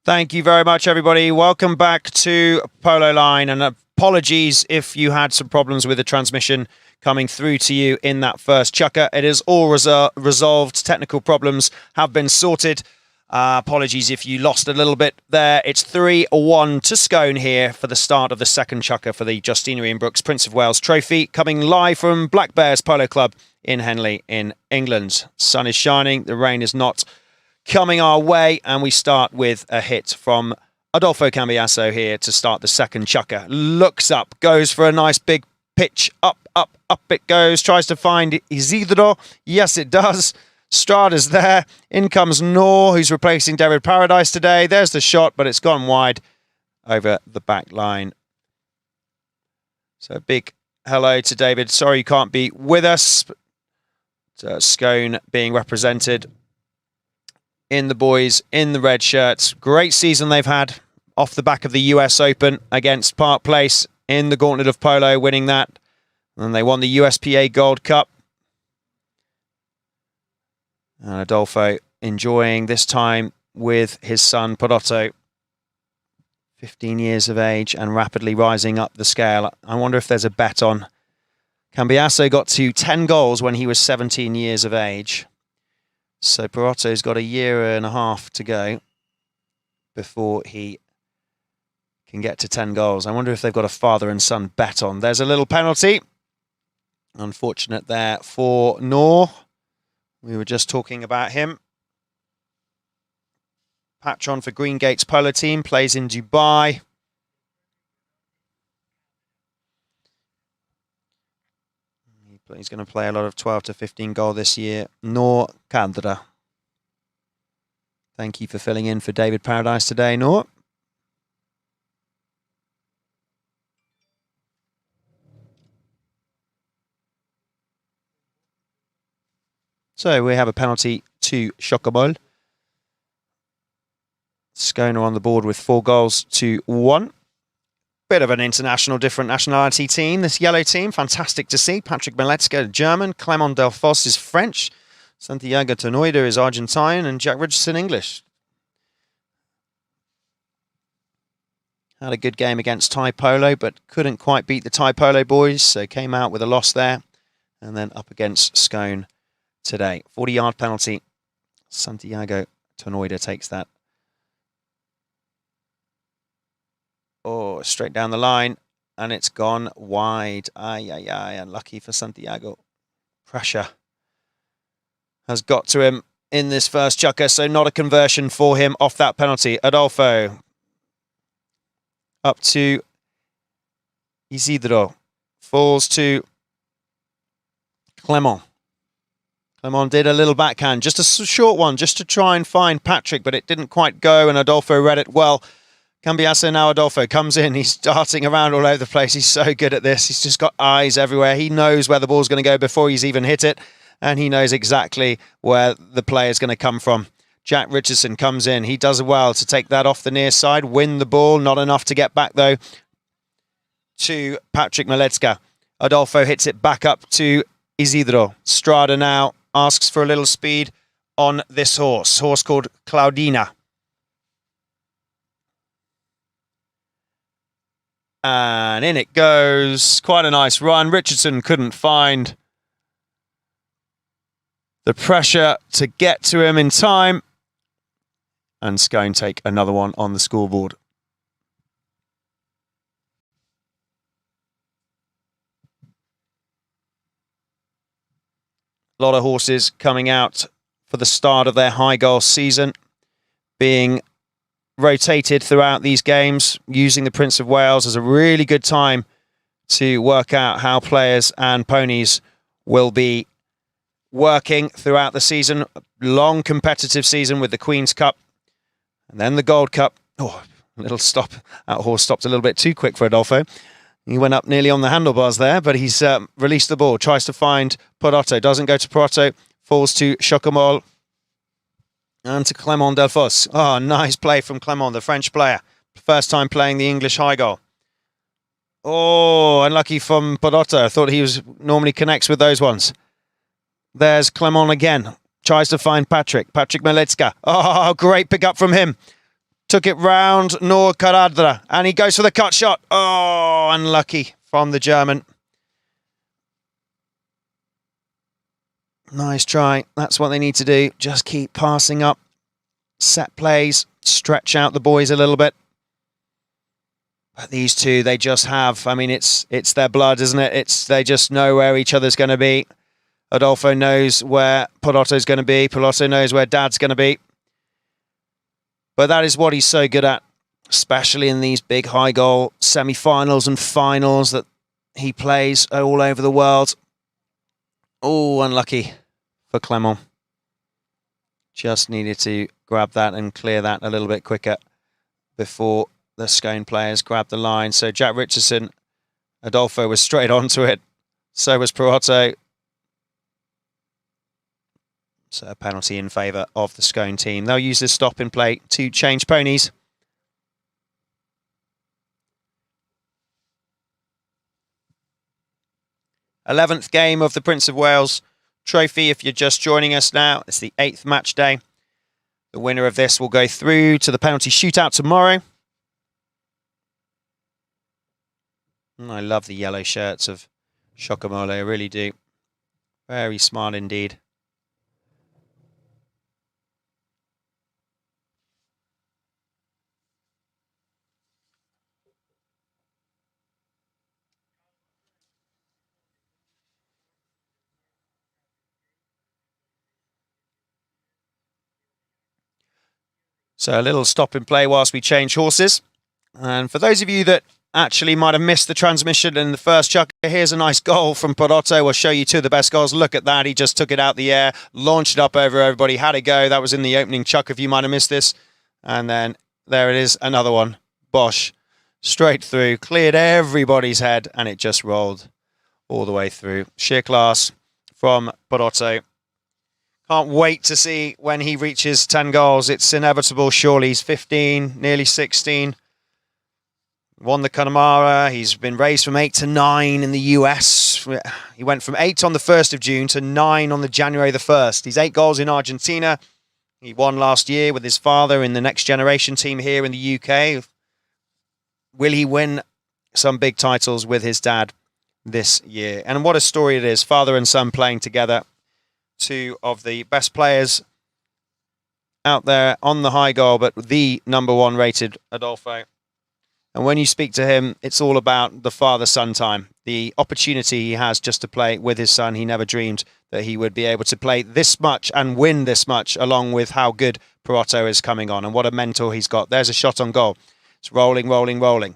Thank you very much, everybody. Welcome back to Polo Line, and apologies if you had some problems with the transmission coming through to you in that first chukker. It is all resolved. Technical problems have been sorted. Apologies if you lost a little bit there. It's 3-1 to Scone here for the start of the second chukker for the Justerini and Brooks Prince of Wales Trophy, coming live from Black Bears Polo Club in Henley in England. Sun is shining, the rain is not coming our way, and we start with a hit from Adolfo Cambiasso here to start the second chukker. Looks up, goes for a nice big pitch, up it goes, tries to find Isidro. Yes, it does. Strada's there. In comes Nor, who's replacing David Paradise today. There's the shot, but it's gone wide over the back line. So big hello to David. Sorry you can't be with us. Scone being represented in the boys in the red shirts. Great season they've had off the back of the US Open against Park Place in the Gauntlet of Polo, winning that. And they won the USPA Gold Cup. And Adolfo enjoying this time with his son Perotto, 15 years of age and rapidly rising up the scale. I wonder if there's a bet on. Cambiasso got to 10 goals when he was 17 years of age. So Perotto's got a year and a half to go before he can get to 10 goals. I wonder if they've got a father and son bet on. There's a little penalty. Unfortunate there for Nor. We were just talking about him. Patron for Greengate's polo team, plays in Dubai. He's going to play a lot of 12 to 15 goal this year. Nor Kadra. Thank you for filling in for David Paradise today, Nor. So we have a penalty to Schockemohle. Scone on the board with 4 goals to 1. Bit of an international, different nationality team. This yellow team, fantastic to see. Patrick Miletzka, German. Clement Delfosse is French. Santiago Tonoida is Argentine. And Jack Richardson, English. Had a good game against Thai Polo, but couldn't quite beat the Thai Polo boys. So came out with a loss there. And then up against Scone today. 40-yard penalty. Santiago Tonoida takes that. Oh, straight down the line, and it's gone wide. Unlucky for Santiago. Pressure has got to him in this first chukker, so not a conversion for him off that penalty. Adolfo up to Isidro. Falls to Clement. Clement did a little backhand, just a short one, just to try and find Patrick, but it didn't quite go, and Adolfo read it well. Cambiasso now Adolfo comes in. He's darting around all over the place. He's so good at this. He's just got eyes everywhere. He knows where the ball's going to go before he's even hit it. And he knows exactly where the play is going to come from. Jack Richardson comes in. He does well to take that off the near side. Win the ball. Not enough to get back, though, to Patrick Miletzka. Adolfo hits it back up to Isidro. Strada now asks for a little speed on this horse called Claudina. And in it goes. Quite a nice run. Richardson couldn't find the pressure to get to him in time. And Scone take another one on the scoreboard. A lot of horses coming out for the start of their high goal season, being rotated throughout these games, using the Prince of Wales as a really good time to work out how players and ponies will be working throughout the season. Long competitive season with the Queen's Cup and then the Gold Cup. Oh, a little stop. That horse stopped a little bit too quick for Adolfo. He went up nearly on the handlebars there, but he's released the ball, tries to find Perotto, doesn't go to Perotto, falls to Schockemohle. And to Clement Delfosse. Oh, nice play from Clement, the French player. First time playing the English high goal. Oh, unlucky from Perotto. I thought he normally connects with those ones. There's Clement again. Tries to find Patrick. Patrick Miletzka. Oh, great pick up from him. Took it round Noor Karadra, and he goes for the cut shot. Oh, unlucky from the German. Nice try. That's what they need to do. Just keep passing up set plays, stretch out the boys a little bit. But these two, they just have, I mean, it's their blood, isn't it? They just know where each other's going to be. Adolfo knows where Perotto's going to be. Perotto knows where Dad's going to be. But that is what he's so good at, especially in these big high goal semi-finals and finals that he plays all over the world. Oh, unlucky for Clement. Just needed to grab that and clear that a little bit quicker before the Scone players grabbed the line. So Jack Richardson, Adolfo was straight onto it. So was Perotto. So a penalty in favour of the Scone team. They'll use this stop in play to change ponies. th game of the Prince of Wales Trophy. If you're just joining us now, it's the 8th match day. The winner of this will go through to the penalty shootout tomorrow. And I love the yellow shirts of Schockemohle, I really do. Very smart indeed. So a little stop in play whilst we change horses. And for those of you that actually might have missed the transmission in the first chuck, here's a nice goal from Perotto. We'll show you two of the best goals. Look at that. He just took it out the air, launched it up over everybody, had a go. That was in the opening chuck if you might have missed this. And then there it is, another one. Bosh. Straight through, cleared everybody's head, and it just rolled all the way through. Sheer class from Perotto. Can't wait to see when he reaches 10 goals. It's inevitable, surely. He's 15, nearly 16. Won the Connemara. He's been raised from 8 to 9 in the US. He went from 8 on the 1st of June to 9 on the January the 1st. He's 8 goals in Argentina. He won last year with his father in the next generation team here in the UK. Will he win some big titles with his dad this year? And what a story it is. Father and son playing together. Two of the best players out there on the high goal, but the #1 rated Adolfo. And when you speak to him, it's all about the father-son time. The opportunity he has just to play with his son. He never dreamed that he would be able to play this much and win this much, along with how good Perotto is coming on and what a mentor he's got. There's a shot on goal. It's rolling, rolling, rolling.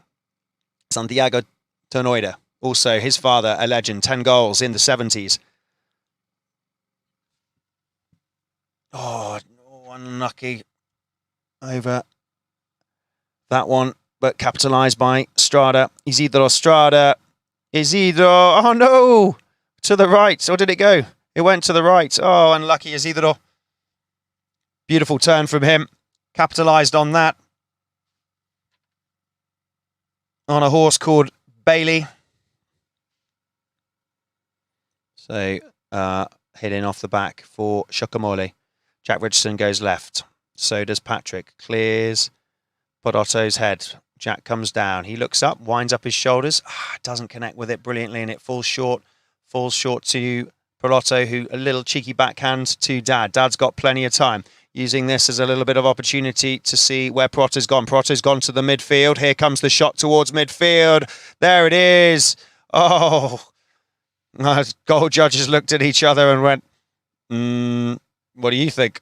Santiago Tonoida, also his father, a legend, 10 goals in the 70s. Oh, unlucky over that one, but capitalised by Strada. Isidro Strada. Isidro, oh no! To the right, or did it go? It went to the right. Oh, unlucky Isidro. Beautiful turn from him. Capitalised on that. On a horse called Bailey. So, hitting off the back for Schockemohle. Jack Richardson goes left. So does Patrick. Clears Perotto's head. Jack comes down. He looks up, winds up his shoulders. Doesn't connect with it brilliantly, and it falls short. Falls short to Perotto, who a little cheeky backhand to Dad. Dad's got plenty of time. Using this as a little bit of opportunity to see where Perotto's gone. Perotto's gone to the midfield. Here comes the shot towards midfield. There it is. Oh. Goal judges looked at each other and went, what do you think?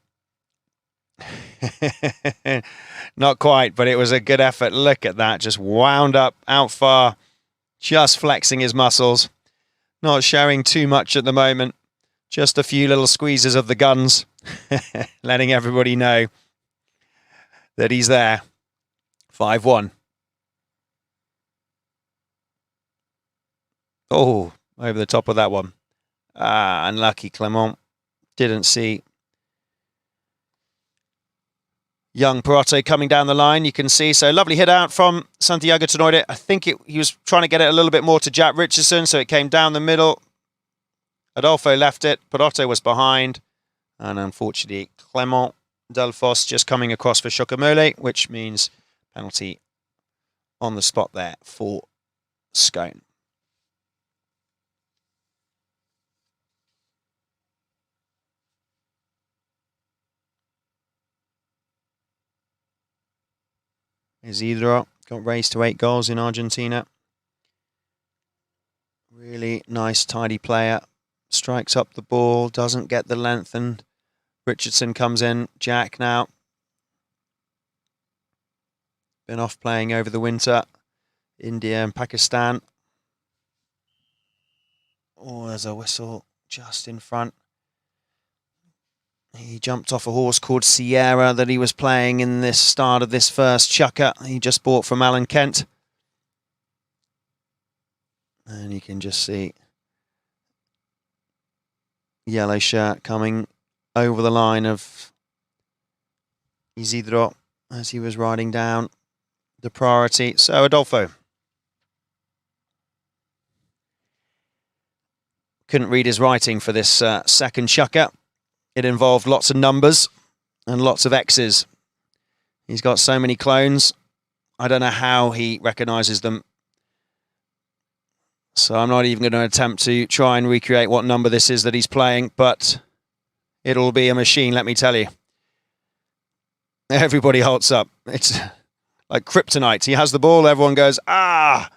Not quite, but it was a good effort. Look at that. Just wound up out far. Just flexing his muscles. Not showing too much at the moment. Just a few little squeezes of the guns. Letting everybody know that he's there. 5-1. Oh, over the top of that one. Unlucky Clement. Didn't see young Perotto coming down the line, you can see. So lovely hit out from Santiago Tonoida. I think he was trying to get it a little bit more to Jack Richardson, so it came down the middle. Adolfo left it. Perotto was behind. And unfortunately, Clement Delfos just coming across for Schockemohle, which means penalty on the spot there for Scone. Isidro got raised to 8 goals in Argentina. Really nice, tidy player. Strikes up the ball, doesn't get the length, and Richardson comes in. Jack now. Been off playing over the winter. India and Pakistan. Oh, there's a whistle just in front. He jumped off a horse called Sierra that he was playing in this start of this first chukker he just bought from Alan Kent. And you can just see yellow shirt coming over the line of Isidro as he was riding down the priority. So Adolfo. Couldn't read his writing for this second chukker. It involved lots of numbers and lots of X's. He's got so many clones. I don't know how he recognises them. So I'm not even going to attempt to try and recreate what number this is that he's playing, but it'll be a machine, let me tell you. Everybody holds up. It's like kryptonite. He has the ball, everyone goes, ah!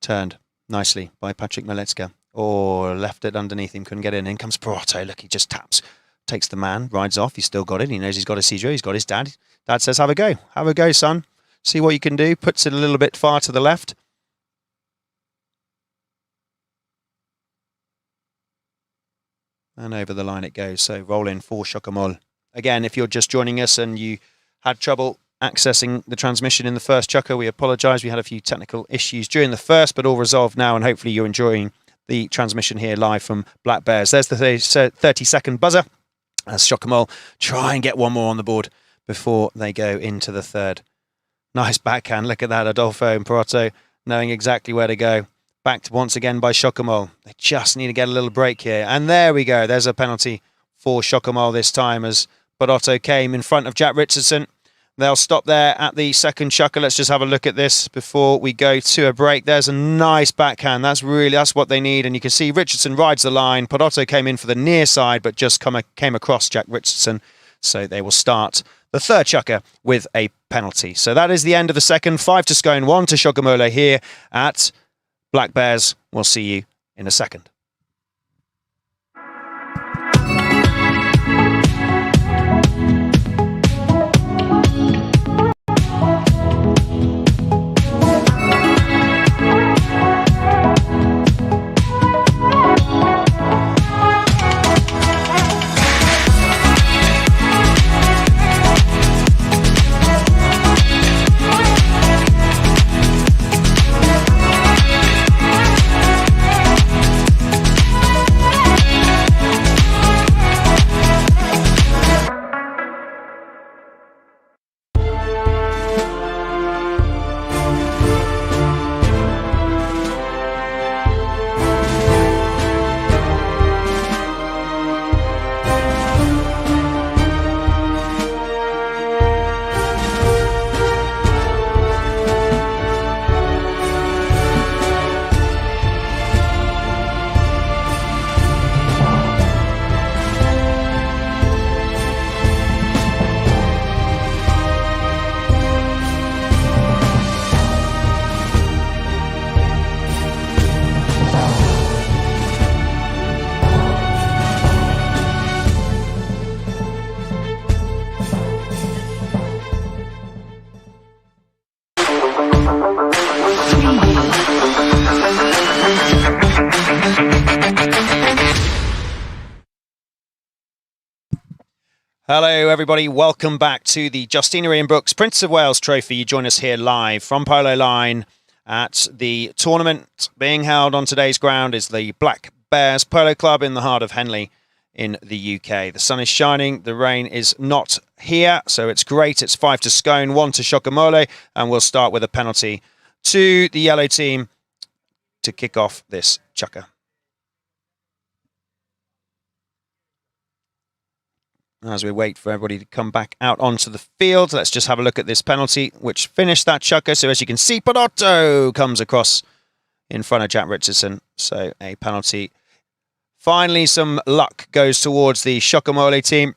Turned nicely by Patrick Malecka. Or left it underneath him, couldn't get in. In comes Perotto. Look, he just taps. Takes the man, rides off. He's still got it. He knows he's got Isidro. He's got his dad. Dad says, have a go. Have a go, son. See what you can do. Puts it a little bit far to the left. And over the line it goes. So roll in for Schockemohle. Again, if you're just joining us and you had trouble accessing the transmission in the first chukker, we apologise. We had a few technical issues during the first, but all resolved now, and hopefully you're enjoying the transmission here live from Black Bears. There's the 30-second buzzer as Schockemohle try and get one more on the board before they go into the third. Nice backhand. Look at that. Adolfo and Perotto knowing exactly where to go. Backed once again by Schockemohle. They just need to get a little break here. And there we go. There's a penalty for Schockemohle this time as Perotto came in front of Jack Richardson. They'll stop there at the second chukker. Let's just have a look at this before we go to a break. There's a nice backhand. That's what they need. And you can see Richardson rides the line. Perotto came in for the near side, but just came across Jack Richardson. So they will start the third chukker with a penalty. So that is the end of the second. 5 to Scone, 1 to Schockemohle here at Black Bears. We'll see you in a second. Hello everybody, welcome back to the Justerini and Brooks Prince of Wales Trophy. You join us here live from Polo Line at the tournament being held on today's ground is the Black Bears Polo Club in the heart of Henley in the UK. The sun is shining, the rain is not here, so it's great. It's 5 to Scone, 1 to Schockemohle, and we'll start with a penalty to the yellow team to kick off this chukker. as we wait for everybody to come back out onto the field. Let's just have a look at this penalty, which finished that chukker. So as you can see, Podotto comes across in front of Jack Richardson. So a penalty. Finally, some luck goes towards the Schockemohle team.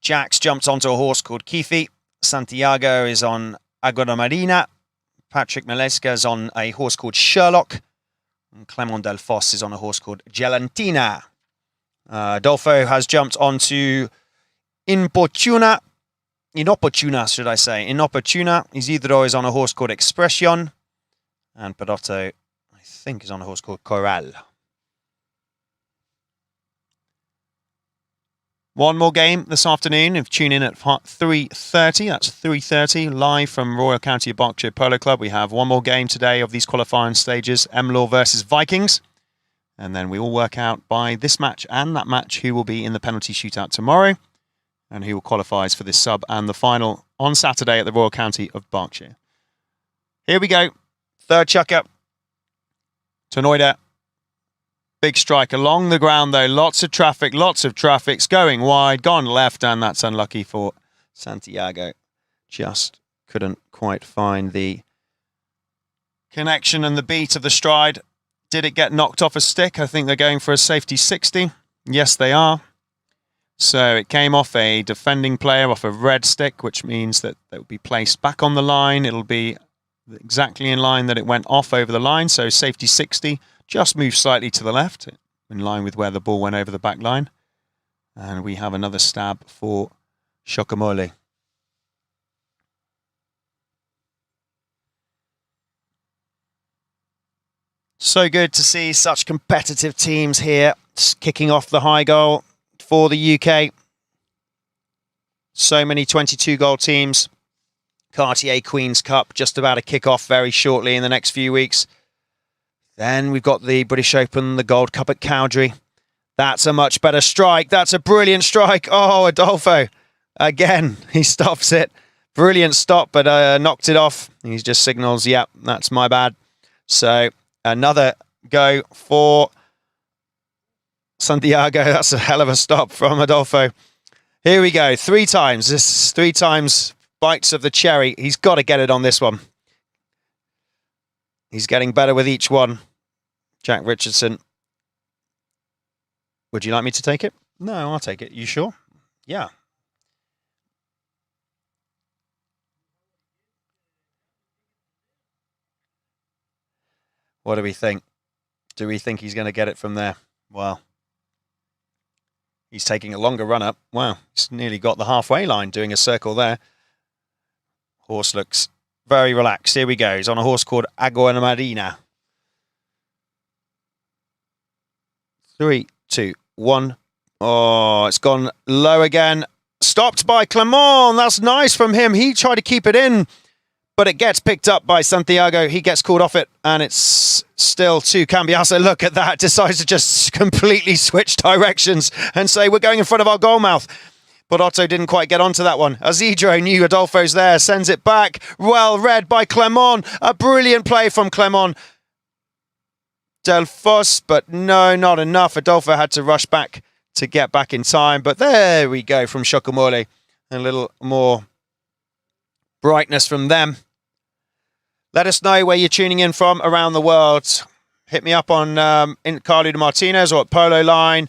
Jack's jumped onto a horse called Kifi. Santiago is on Agora Marina. Patrick Maleska is on a horse called Sherlock. And Clement Delfos is on a horse called Gelantina. Adolfo has jumped onto Inopportuna, should I say. Inopportuna. Isidro is on a horse called Expression. And Podotto, I think, is on a horse called Corral. One more game this afternoon. If you tune in at 3:30, that's 3:30, live from Royal County of Berkshire Polo Club. We have one more game today of these qualifying stages, Emlaw versus Vikings. And then we all work out by this match and that match who will be in the penalty shootout tomorrow and who qualifies for this sub and the final on Saturday at the Royal County of Berkshire. Here we go. Third chucker. Tonoida. Big strike along the ground, though. Lots of traffic. It's going wide, gone left, and that's unlucky for Santiago. Just couldn't quite find the connection and the beat of the stride. Did it get knocked off a stick? I think they're going for a safety 60. Yes, they are. So it came off a defending player, off a red stick, which means that it will be placed back on the line. It'll be exactly in line that it went off over the line, so safety 60. Just moved slightly to the left, in line with where the ball went over the back line. And we have another stab for Schockemohle. So good to see such competitive teams here, kicking off the high goal for the UK. So many 22-goal teams. Cartier Queen's Cup just about to kick off very shortly in the next few weeks. Then we've got the British Open, the Gold Cup at Cowdrey. That's a much better strike. That's a brilliant strike. Oh, Adolfo. Again, he stops it. Brilliant stop, but knocked it off. He just signals, yep, that's my bad. So another go for Santiago. That's a hell of a stop from Adolfo. Here we go. 3 times. This is 3 times bites of the cherry. He's got to get it on this one. He's getting better with each one. Jack Richardson. Would you like me to take it? No, I'll take it. You sure? Yeah. What do we think? Do we think he's going to get it from there? Well, he's taking a longer run up. Wow, he's nearly got the halfway line, doing a circle there. Horse looks very relaxed. Here we go. He's on a horse called Agua Marina. 3, 2, 1. Oh, it's gone low again. Stopped by Clement. That's nice from him. He tried to keep it in, but it gets picked up by Santiago. He gets called off it, and it's still to Cambiasso. Look at that. Decides to just completely switch directions and say, we're going in front of our goalmouth. But Otto didn't quite get onto that one. Isidro knew Adolfo's there, sends it back. Well read by Clement. A brilliant play from Clement Delfos, but no, not enough. Adolfo had to rush back to get back in time. But there we go from Schockemohle. A little more brightness from them. Let us know where you're tuning in from around the world. Hit me up on Carlo de Martinez or at Polo Line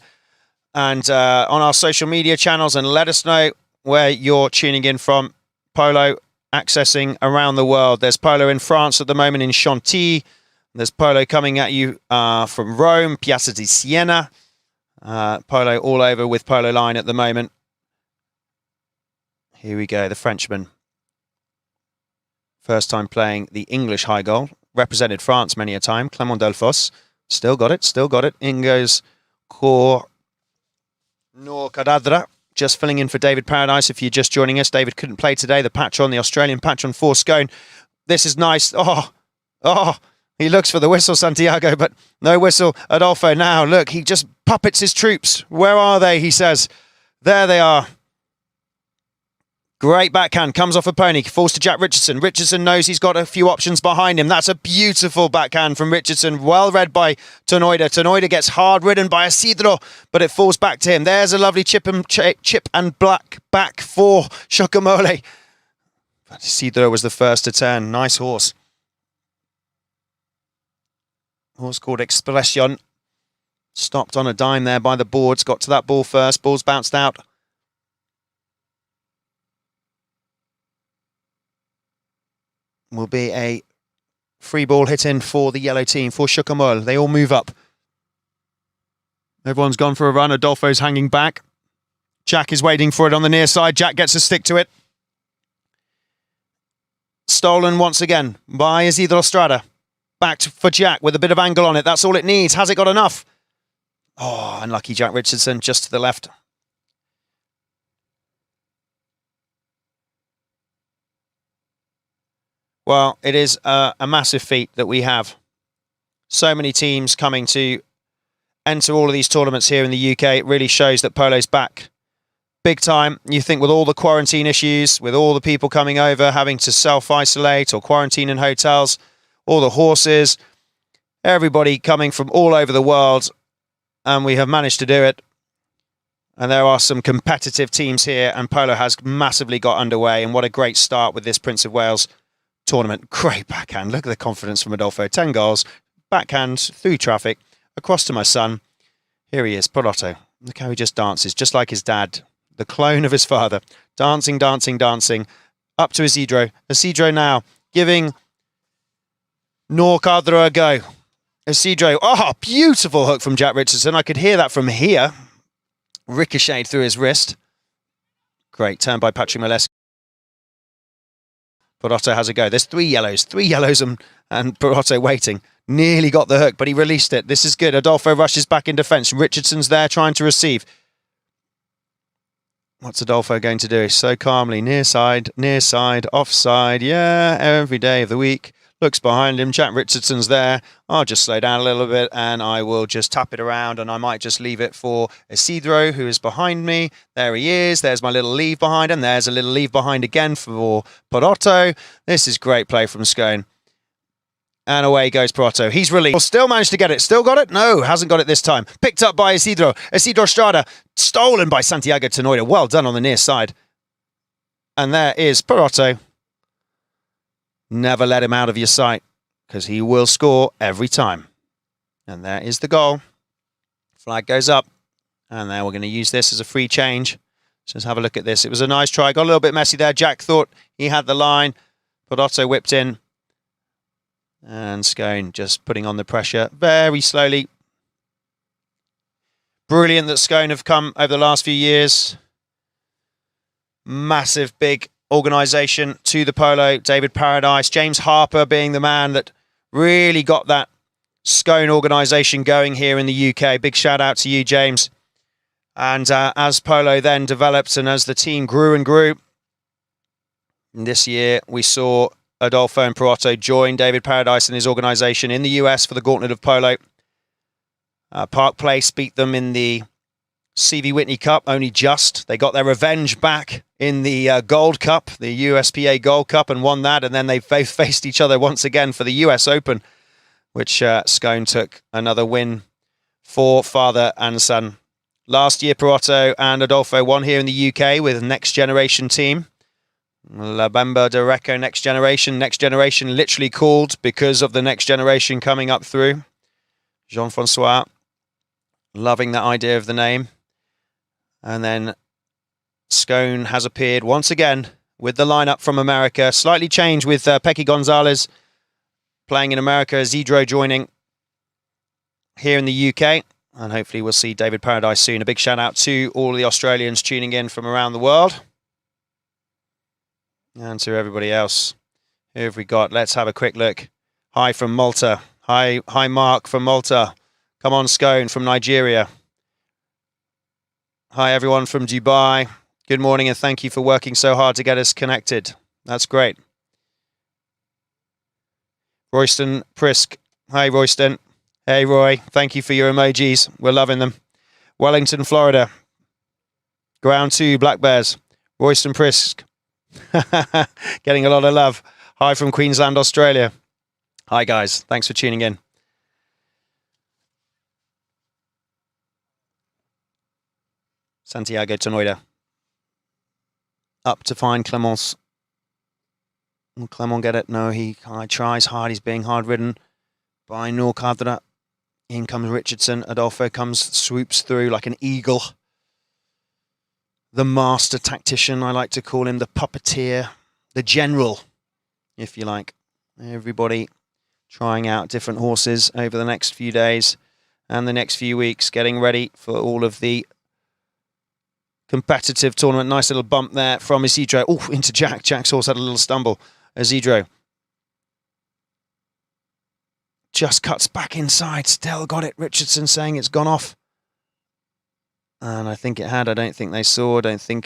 and on our social media channels, and let us know where you're tuning in from. Polo accessing around the world. There's Polo in France at the moment in Chantilly. There's Polo coming at you from Rome, Piazza di Siena. Polo all over with Polo Line at the moment. Here we go, the Frenchman. First time playing the English high goal. Represented France many a time. Clement Delfos. Still got it, still got it. In goes Cor Nor Cadadra. Just filling in for David Paradise if you're just joining us. David couldn't play today. The patron, the Australian patron for Scone. This is nice. Oh. He looks for the whistle, Santiago, but no whistle. Adolfo now, look, he just puppets his troops. Where are they, he says. There they are. Great backhand, comes off a pony, falls to Jack Richardson. Richardson knows he's got a few options behind him. That's a beautiful backhand from Richardson, well read by Tenoida. Tenoida gets hard ridden by Isidro, but it falls back to him. There's a lovely chip and black back for Schockemohle. But Isidro was the first to turn. Nice horse. Horse called Expression. Stopped on a dime there by the boards, got to that ball first. Ball's bounced out. Will be a free ball hit in for the yellow team, for Schockemohle. They all move up. Everyone's gone for a run. Adolfo's hanging back. Jack is waiting for it on the near side. Jack gets a stick to it. Stolen once again by Isidro Strada. Back for Jack with a bit of angle on it. That's all it needs. Has it got enough? Oh, unlucky Jack Richardson just to the left. Well, it is a massive feat that we have so many teams coming to enter all of these tournaments here in the UK. It really shows that polo's back big time. You think with all the quarantine issues, with all the people coming over, having to self-isolate or quarantine in hotels, all the horses, everybody coming from all over the world, and we have managed to do it. And there are some competitive teams here, and polo has massively got underway, and what a great start with this Prince of Wales tournament. Great backhand. Look at the confidence from Adolfo. 10 goals. Backhand through traffic. Across to my son. Here he is, Perotto. Look how he just dances, just like his dad, the clone of his father. Dancing, dancing, dancing. Up to Isidro. Isidro now giving Norcadro a go. Isidro. Oh, beautiful hook from Jack Richardson. I could hear that from here. Ricocheted through his wrist. Great turn by Patrick Moleschi. Perotto has a go. There's three yellows and Perotto waiting. Nearly got the hook, but he released it. This is good. Adolfo rushes back in defence. Richardson's there trying to receive. What's Adolfo going to do? So calmly. Near side, offside. Yeah, every day of the week. Looks behind him. Jack Richardson's there. I'll just slow down a little bit and I will just tap it around, and I might just leave it for Isidro, who is behind me. There he is. There's my little leave behind, and there's a little leave behind again for Perotto. This is great play from Scone. And away goes Perotto. He's released. Still managed to get it. Still got it? No, hasn't got it this time. Picked up by Isidro. Isidro Strada. Stolen by Santiago Tenoida. Well done on the near side. And there is Perotto. Never let him out of your sight, because he will score every time. And there is the goal. Flag goes up. And now we're going to use this as a free change. Just have a look at this. It was a nice try. Got a little bit messy there. Jack thought he had the line. Perotto whipped in. And Scone just putting on the pressure very slowly. Brilliant that Scone have come over the last few years. Massive, big organisation to the polo. David Paradise, James Harper being the man that really got that Scone organisation going here in the UK. Big shout out to you, James. And as polo then developed and as the team grew and grew, this year we saw Adolfo and Perotto join David Paradise and his organisation in the US for the Gauntlet of Polo. Park Place beat them in the C.V. Whitney Cup, only just. They got their revenge back in the Gold Cup, the USPA Gold Cup, and won that. And then they faced each other once again for the US Open, which Scone took another win for father and son. Last year, Perotto and Adolfo won here in the UK with Next Generation team. La Bamba de Recco Next Generation. Next Generation literally called because of the Next Generation coming up through. Jean-Francois, loving that idea of the name. And then Scone has appeared once again with the lineup from America. Slightly changed with Pecky Gonzalez playing in America, Isidro joining here in the UK. And hopefully we'll see David Paradise soon. A big shout out to all the Australians tuning in from around the world. And to everybody else. Who have we got? Let's have a quick look. Hi from Malta. Hi Mark from Malta. Come on, Scone from Nigeria. Hi, everyone from Dubai. Good morning, and thank you for working so hard to get us connected. That's great. Royston Prisk. Hi, Royston. Hey, Roy. Thank you for your emojis. We're loving them. Wellington, Florida. Ground 2, Black Bears. Royston Prisk. Getting a lot of love. Hi from Queensland, Australia. Hi, guys. Thanks for tuning in. Santiago Tenoida. Up to find Clemence. Will Clement get it? No, he tries hard. He's being hard-ridden by Norcadra. In comes Richardson. Adolfo swoops through like an eagle. The master tactician, I like to call him, the puppeteer, the general, if you like. Everybody trying out different horses over the next few days and the next few weeks, getting ready for all of the competitive tournament. Nice little bump there from Isidro. Oh, into Jack. Jack's horse had a little stumble. Isidro just cuts back inside. Still got it. Richardson saying it's gone off. And I think it had. I don't think they saw. I don't think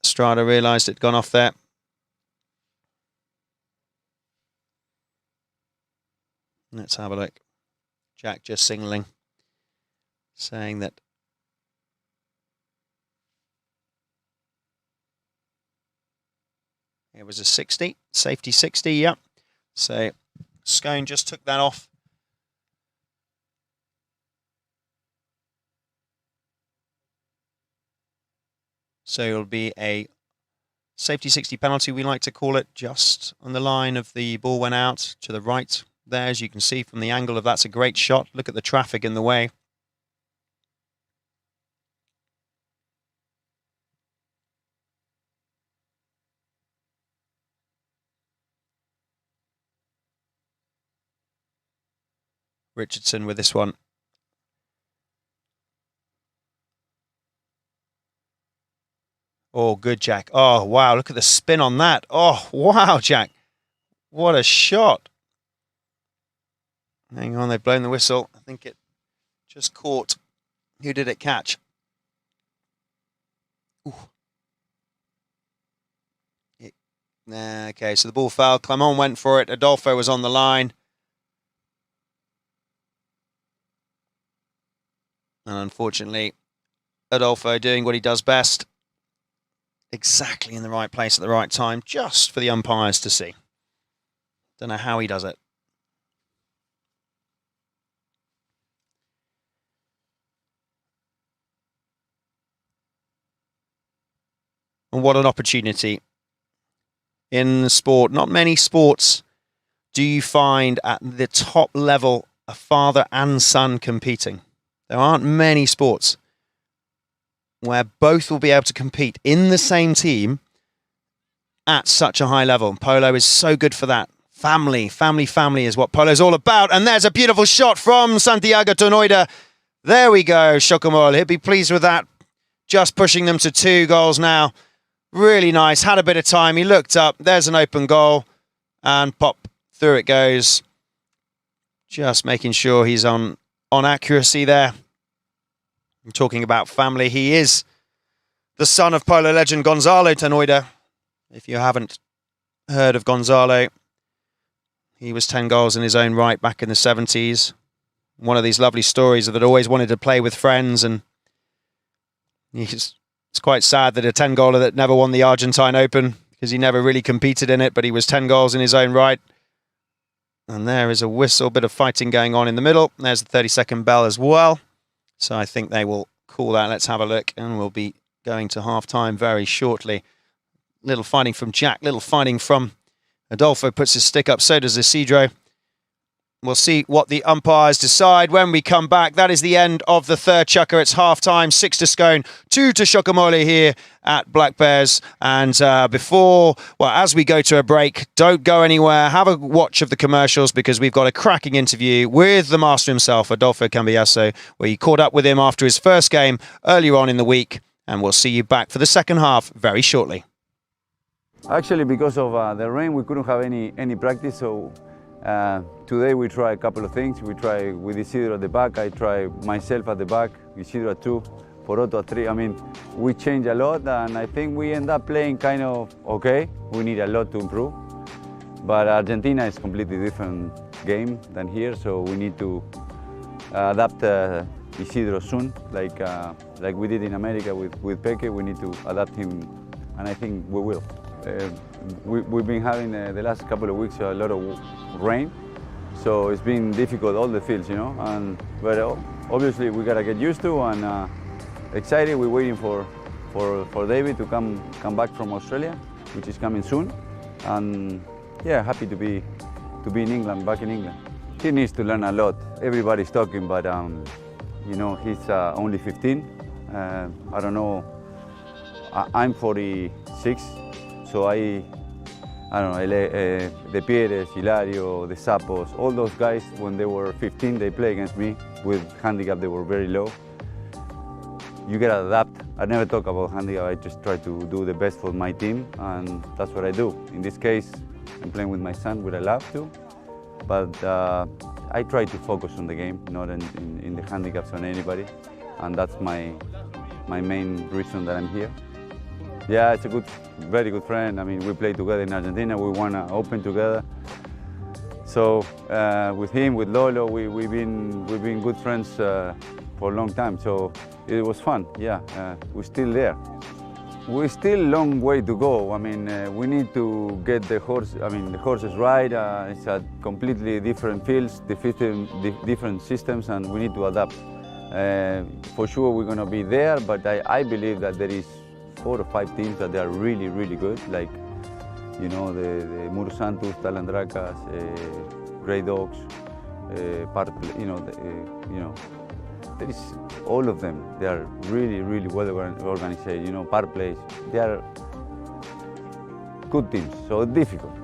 Strada realised it'd gone off there. Let's have a look. Jack just signalling, saying that it was a 60, safety 60, yeah. So Scone just took that off. So it'll be a safety 60 penalty, we like to call it, just on the line of the ball went out to the right there, as you can see from the angle of that's a great shot. Look at the traffic in the way. Richardson with this one. Oh, good, Jack. Oh, wow. Look at the spin on that. Oh, wow, Jack. What a shot. Hang on, they've blown the whistle. I think it just caught. Who did it catch? Ooh. Okay, so the ball fell. Clement went for it. Adolfo was on the line. And unfortunately, Adolfo doing what he does best. Exactly in the right place at the right time, just for the umpires to see. Don't know how he does it. And what an opportunity in the sport. Not many sports do you find at the top level a father and son competing. There aren't many sports where both will be able to compete in the same team at such a high level. Polo is so good for that. Family is what polo's all about. And there's a beautiful shot from Santiago Tenoida. There we go, Schockemohle. He'll be pleased with that. Just pushing them to 2 goals now. Really nice. Had a bit of time. He looked up. There's an open goal. And pop, through it goes. Just making sure he's on accuracy there. I'm talking about family. He is the son of polo legend Gonzalo Tenoida. If you haven't heard of Gonzalo, he was 10 goals in his own right back in the 70s. One of these lovely stories that always wanted to play with friends, and it's quite sad that a 10-goaler that never won the Argentine Open because he never really competed in it, but he was 10 goals in his own right. And there is a whistle, bit of fighting going on in the middle. There's the 30-second bell as well. So I think they will call that. Let's have a look, and we'll be going to half-time very shortly. Little fighting from Jack, little fighting from Adolfo, puts his stick up, so does Isidro. We'll see what the umpires decide when we come back. That is the end of the third chukker. It's half-time, 6 to Scone, 2 to Schockemohle here at Black Bears. And as we go to a break, don't go anywhere. Have a watch of the commercials because we've got a cracking interview with the master himself, Adolfo Cambiasso, where he caught up with him after his first game earlier on in the week. And we'll see you back for the second half very shortly. Actually, because of the rain, we couldn't have any practice, so today we try a couple of things. We try with Isidro at the back, I try myself at the back, Isidro at 2, Poroto at 3. I mean, we change a lot, and I think we end up playing kind of okay. We need a lot to improve, but Argentina is a completely different game than here, so we need to adapt Isidro soon, like we did in America with Peque. We need to adapt him, and I think we will. we've been having the last couple of weeks a lot of rain, so it's been difficult, all the fields, you know. But obviously we gotta get used to, and excited. We're waiting for David to come back from Australia, which is coming soon, and yeah, happy to be in England, back in England. He needs to learn a lot. Everybody's talking, but you know, he's only 15. I don't know. I'm 46, so I don't know. De Pieres, Hilario, the Sapos, all those guys, when they were 15, they play against me with handicap. They were very low. You gotta adapt. I never talk about handicap. I just try to do the best for my team, and that's what I do. In this case, I'm playing with my son, which I love to, but I try to focus on the game, not in the handicaps on anybody, and that's my main reason that I'm here. Yeah, it's a very good friend. I mean, we played together in Argentina. We won an Open together. So with him, with Lolo, we've been good friends for a long time. So it was fun. Yeah, we're still there. We're still a long way to go. I mean, we need to get the horses right. It's a completely different fields, different systems, and we need to adapt. For sure, we're going to be there, but I believe that there is 4 or 5 teams that they are really, really good, like, you know, the Muro Santos, Talandracas, Grey Dogs, you know, there is all of them. They are really, really well organized. You know, par plays. They are good teams, so difficult.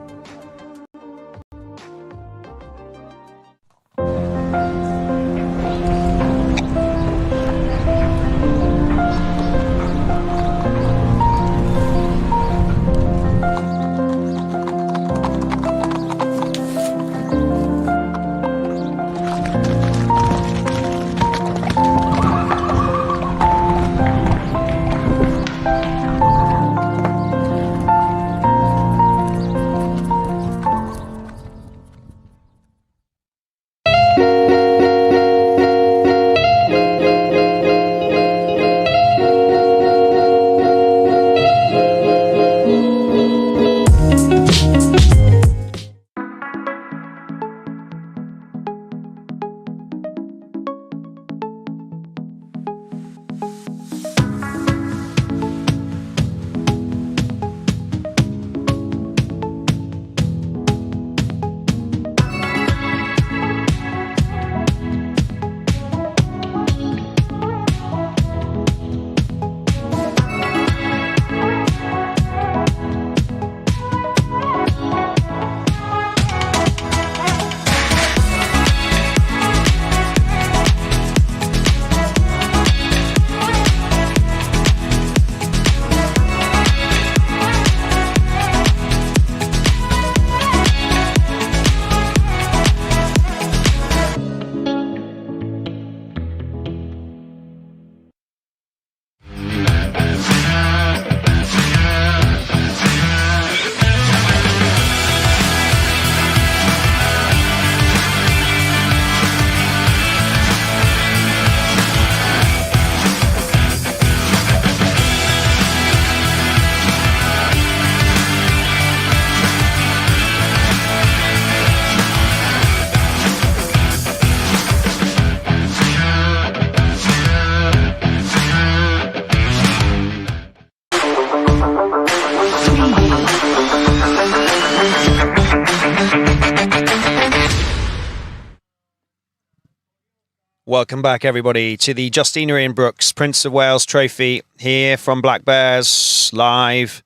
Welcome back, everybody, to the Justerini and Brooks Prince of Wales Trophy here from Black Bears, live,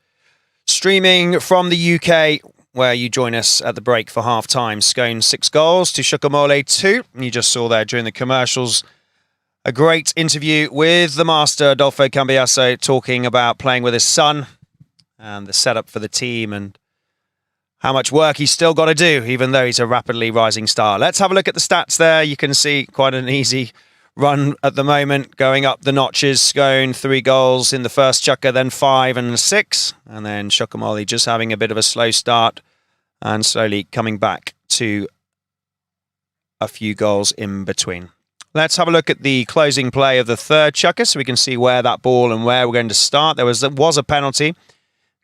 streaming from the UK, where you join us at the break for half-time. Scone 6 goals to Schockemohle 2. And you just saw there during the commercials a great interview with the master, Adolfo Cambiasso, talking about playing with his son and the setup for the team and how much work he's still got to do, even though he's a rapidly rising star. Let's have a look at the stats there. You can see quite an easy run at the moment, going up the notches. Scone, 3 goals in the first chukker, then 5 and 6. And then Schockemohle just having a bit of a slow start and slowly coming back to a few goals in between. Let's have a look at the closing play of the third chukker so we can see where that ball and where we're going to start. There was a penalty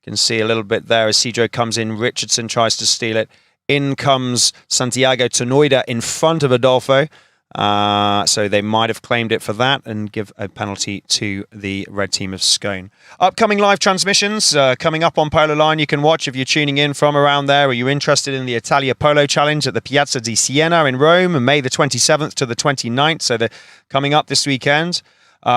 can see a little bit there as Cedro comes in. Richardson tries to steal it. In comes Santiago Tenoida in front of Adolfo. So they might have claimed it for that and give a penalty to the red team of Scone. Upcoming live transmissions coming up on Polo Line. You can watch if you're tuning in from around there. Are you interested in the Italia Polo Challenge at the Piazza di Siena in Rome, May the 27th to the 29th? So they're coming up this weekend.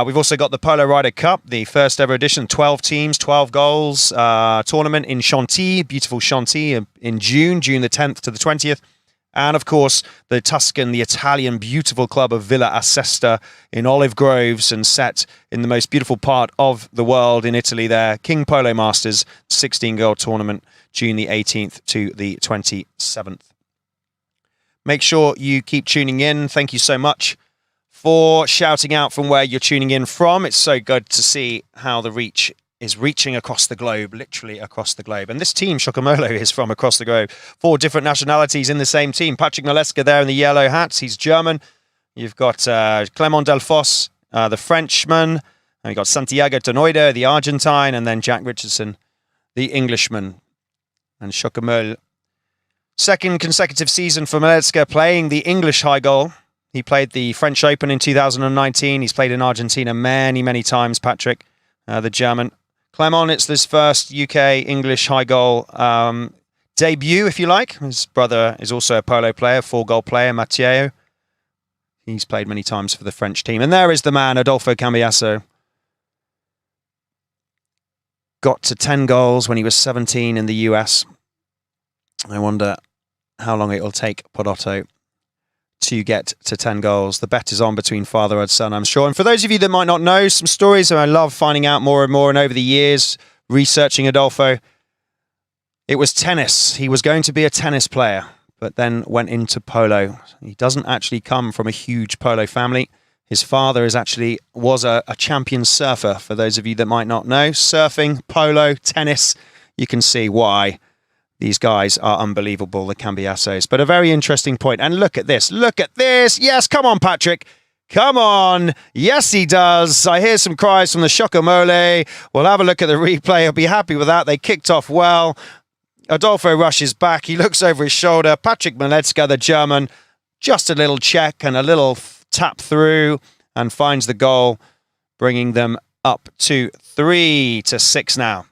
We've also got the Polo Rider Cup, the first ever edition, 12 teams, 12 goals, tournament in Chantilly, beautiful Chantilly, in June the 10th to the 20th. And, of course, the Tuscan, the Italian beautiful club of Villa Assesta in Olive Groves and set in the most beautiful part of the world in Italy there. King Polo Masters, 16-goal tournament, June the 18th to the 27th. Make sure you keep tuning in. Thank you so much for shouting out from where you're tuning in from. It's so good to see how the reach is reaching across the globe, literally across the globe. And this team, Schockemohle, is from across the globe. 4 different nationalities in the same team. Patrick Maleska there in the yellow hats. He's German. You've got Clément Delfosse, the Frenchman. And you've got Santiago Tenoida, the Argentine. And then Jack Richardson, the Englishman. And Schockemohle. Second consecutive season for Maleska playing the English high goal. He played the French Open in 2019. He's played in Argentina many, many times, Patrick, the German. Clément, it's his first UK English high goal debut, if you like. His brother is also a polo player, 4-goal player, Matteo. He's played many times for the French team. And there is the man, Adolfo Cambiasso. Got to 10 goals when he was 17 in the US. I wonder how long it will take Porotto to get to 10 goals. The bet is on between father and son, I'm sure. And for those of you that might not know some stories, and I love finding out more and more, and over the years, researching Adolfo, it was tennis. He was going to be a tennis player, but then went into polo. He doesn't actually come from a huge polo family. His father was a champion surfer, for those of you that might not know. Surfing, polo, tennis, you can see why these guys are unbelievable, the Cambiassos. But a very interesting point. And look at this. Look at this. Yes, come on, Patrick. Come on. Yes, he does. I hear some cries from the Schockemohle. We'll have a look at the replay. I'll be happy with that. They kicked off well. Adolfo rushes back. He looks over his shoulder. Patrick Maleska, the German, just a little check and a little tap through and finds the goal, bringing them up to 3-6 now.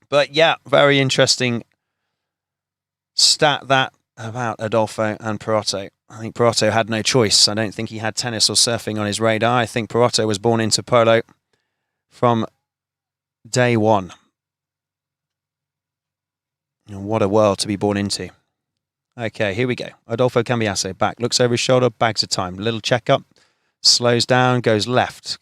But yeah, very interesting stat that about Adolfo and Porotto. I think Porotto had no choice. I don't think he had tennis or surfing on his radar. I think Porotto was born into polo from day one. And what a world to be born into. Okay, here we go. Adolfo Cambiasso back, looks over his shoulder, bags of time. Little check-up, slows down, goes left.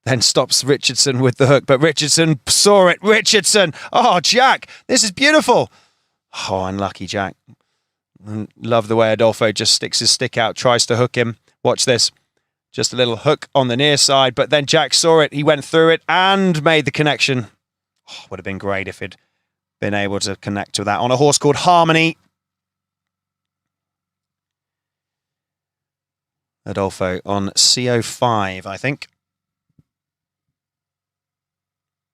Then stops Richardson with the hook, but Richardson saw it. Richardson! Oh, Jack, this is beautiful. Oh, unlucky Jack. Love the way Adolfo just sticks his stick out, tries to hook him. Watch this. Just a little hook on the near side, but then Jack saw it. He went through it and made the connection. Oh, would have been great if he'd been able to connect to that on a horse called Harmony. Adolfo on CO5, I think.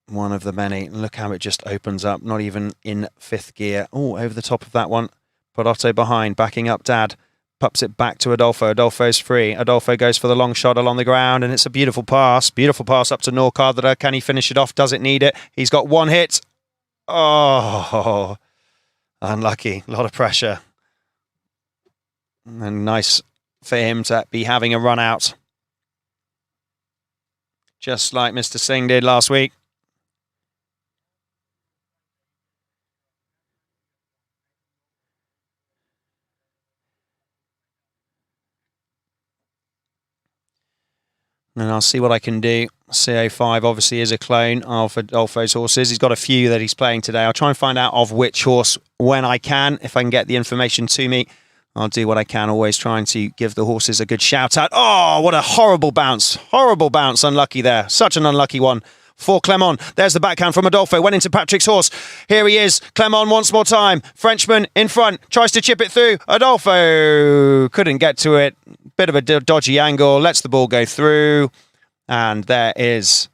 One of the many. Look how it just opens up, not even in 5th gear. Oh, over the top of that one. Porotto behind, backing up Dad. Pups it back to Adolfo. Adolfo's free. Adolfo goes for the long shot along the ground, and it's a beautiful pass. Beautiful pass up to Norcadra. Can he finish it off? Does it need it? He's got one hit. Oh, unlucky. A lot of pressure. And nice for him to be having a run out. Just like Mr. Singh did last week. And I'll see what I can do. CO5 obviously is a clone of Adolfo's horses. He's got a few that he's playing today. I'll try and find out of which horse when I can. If I can get the information to me, I'll do what I can. Always trying to give the horses a good shout out. Oh, what a horrible bounce. Horrible bounce. Unlucky there. Such an unlucky one for Clément. There's the backhand from Adolfo. Went into Patrick's horse. Here he is. Clément once more time. Frenchman in front. Tries to chip it through. Adolfo couldn't get to it. Bit of a dodgy angle. Lets the ball go through. And there is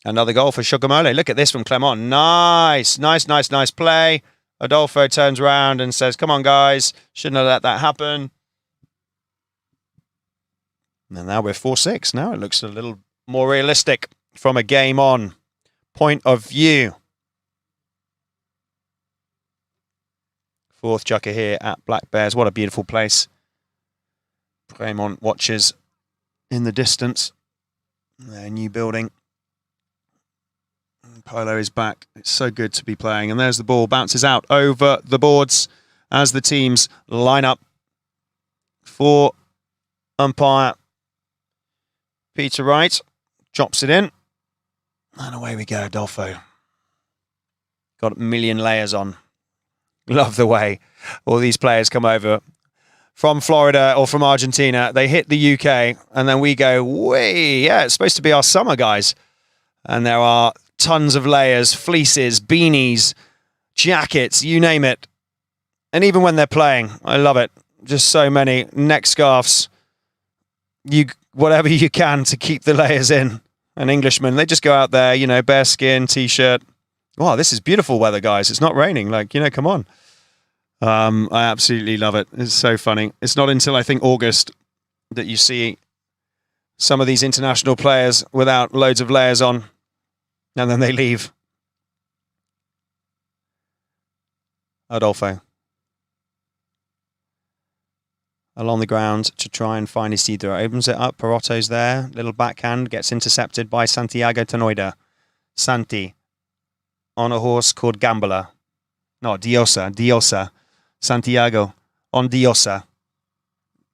Another goal for Schockemohle. Look at this from Clement. Nice, nice, nice, nice play. Adolfo turns around and says, come on, guys. Shouldn't have let that happen. And now we're 4-6. Now it looks a little more realistic from a game on point of view. Fourth chucker here at Black Bears. What a beautiful place. Raymond watches in the distance. Their new building. Polo is back. It's so good to be playing. And there's the ball. Bounces out over the boards as the teams line up for umpire Peter Wright. Drops it in. And away we go, Adolfo. Got a million layers on. Love the way all these players come over from Florida or from Argentina. They hit the UK and then we go, way, yeah, it's supposed to be our summer, guys. And there are tons of layers, fleeces, beanies, jackets, you name it. And even when they're playing, I love it. Just so many neck scarves. Whatever you can to keep the layers in. An Englishman, they just go out there, you know, bare skin, t-shirt. Wow, this is beautiful weather, guys. It's not raining. Like, you know, come on. I absolutely love it. It's so funny. It's not until, I think, August that you see some of these international players without loads of layers on. And then they leave. Adolfo. Along the ground to try and find Isidro. Opens it up. Perotto's there. Little backhand. Gets intercepted by Santiago Tenoida. Santi. On a horse called Gambler. No, Diosa. Santiago on Diosa.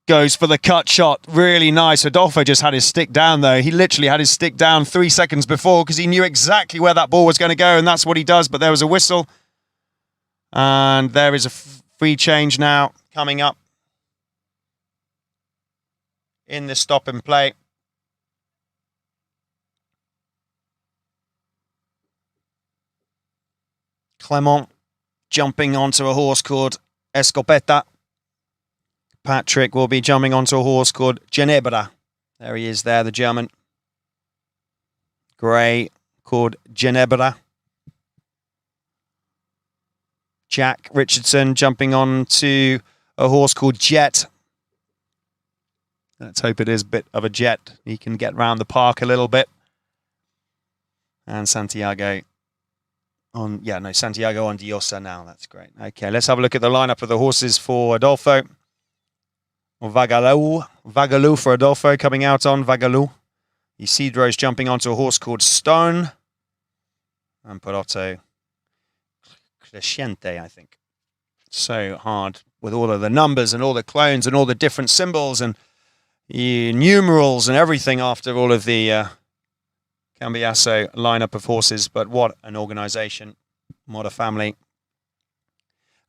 Goes for the cut shot. Really nice. Adolfo just had his stick down, though. He literally had his stick down 3 seconds before because he knew exactly where that ball was going to go, and that's what he does. But there was a whistle. And there is a free change now coming up in the stop and play. Clement jumping onto a horse called Escopeta. Patrick will be jumping onto a horse called Ginebra. There he is there, the German. Grey called Ginebra. Jack Richardson jumping on to a horse called Jet. Let's hope it is a bit of a jet. He can get round the park a little bit. And Santiago on, Santiago on Diosa now. That's great. Okay, let's have a look at the lineup of the horses for Adolfo. Vagalou for Adolfo coming out on Vagalou. Isidro's jumping onto a horse called Stone. And Perotto Crescente, I think. So hard with all of the numbers and all the clones and all the different symbols and numerals and everything after all of the Cambiasso lineup of horses. But what an organisation. What a family.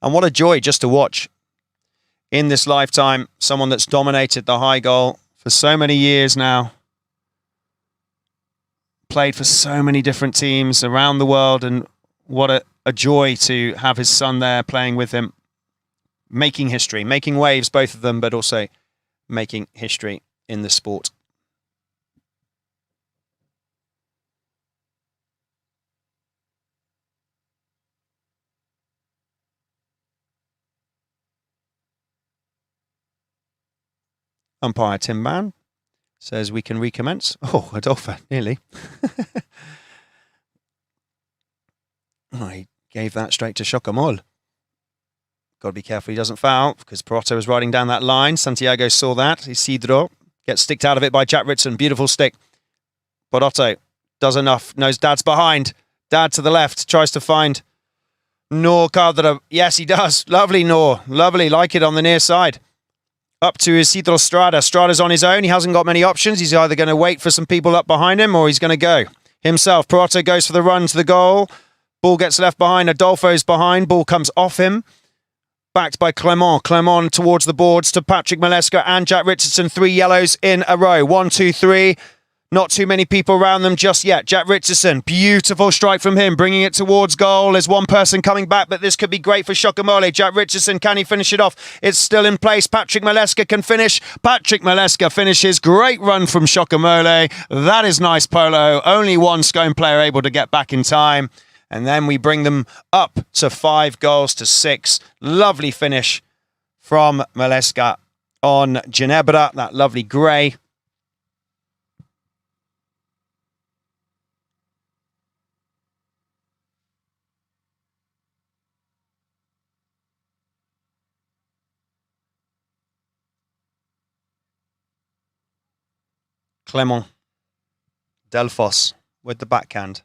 And what a joy just to watch. In this lifetime, someone that's dominated the high goal for so many years now. Played for so many different teams around the world, and what a joy to have his son there playing with him. Making history, making waves, both of them, but also making history in the sport. Umpire Tim Mann says we can recommence. Oh, Adolfo, nearly. He gave that straight to Schockemohle. Got to be careful he doesn't foul because Perotto was riding down that line. Santiago saw that. Isidro gets sticked out of it by Jack Ritson. Beautiful stick. Perotto does enough. Knows Dad's behind. Dad to the left. Tries to find Noor Caldera. Yes, he does. Lovely, Noor. Lovely. Like it on the near side. Up to Isidro Strada. Strada's on his own. He hasn't got many options. He's either going to wait for some people up behind him or he's going to go himself. Perotto goes for the run to the goal. Ball gets left behind. Adolfo's behind. Ball comes off him. Backed by Clement. Clement towards the boards to Patrick Maleska and Jack Richardson. 3 yellows in a row. 1, 2, 3. Not too many people around them just yet. Jack Richardson, beautiful strike from him, bringing it towards goal. There's one person coming back, but this could be great for Schockemohle. Jack Richardson, can he finish it off? It's still in place. Patrick Maleska can finish. Patrick Maleska finishes. Great run from Schockemohle. That is nice polo. Only one Scone player able to get back in time. And then we bring them up to 5 goals to 6. Lovely finish from Maleska on Ginebra, that lovely grey. Clement Delphos with the backhand.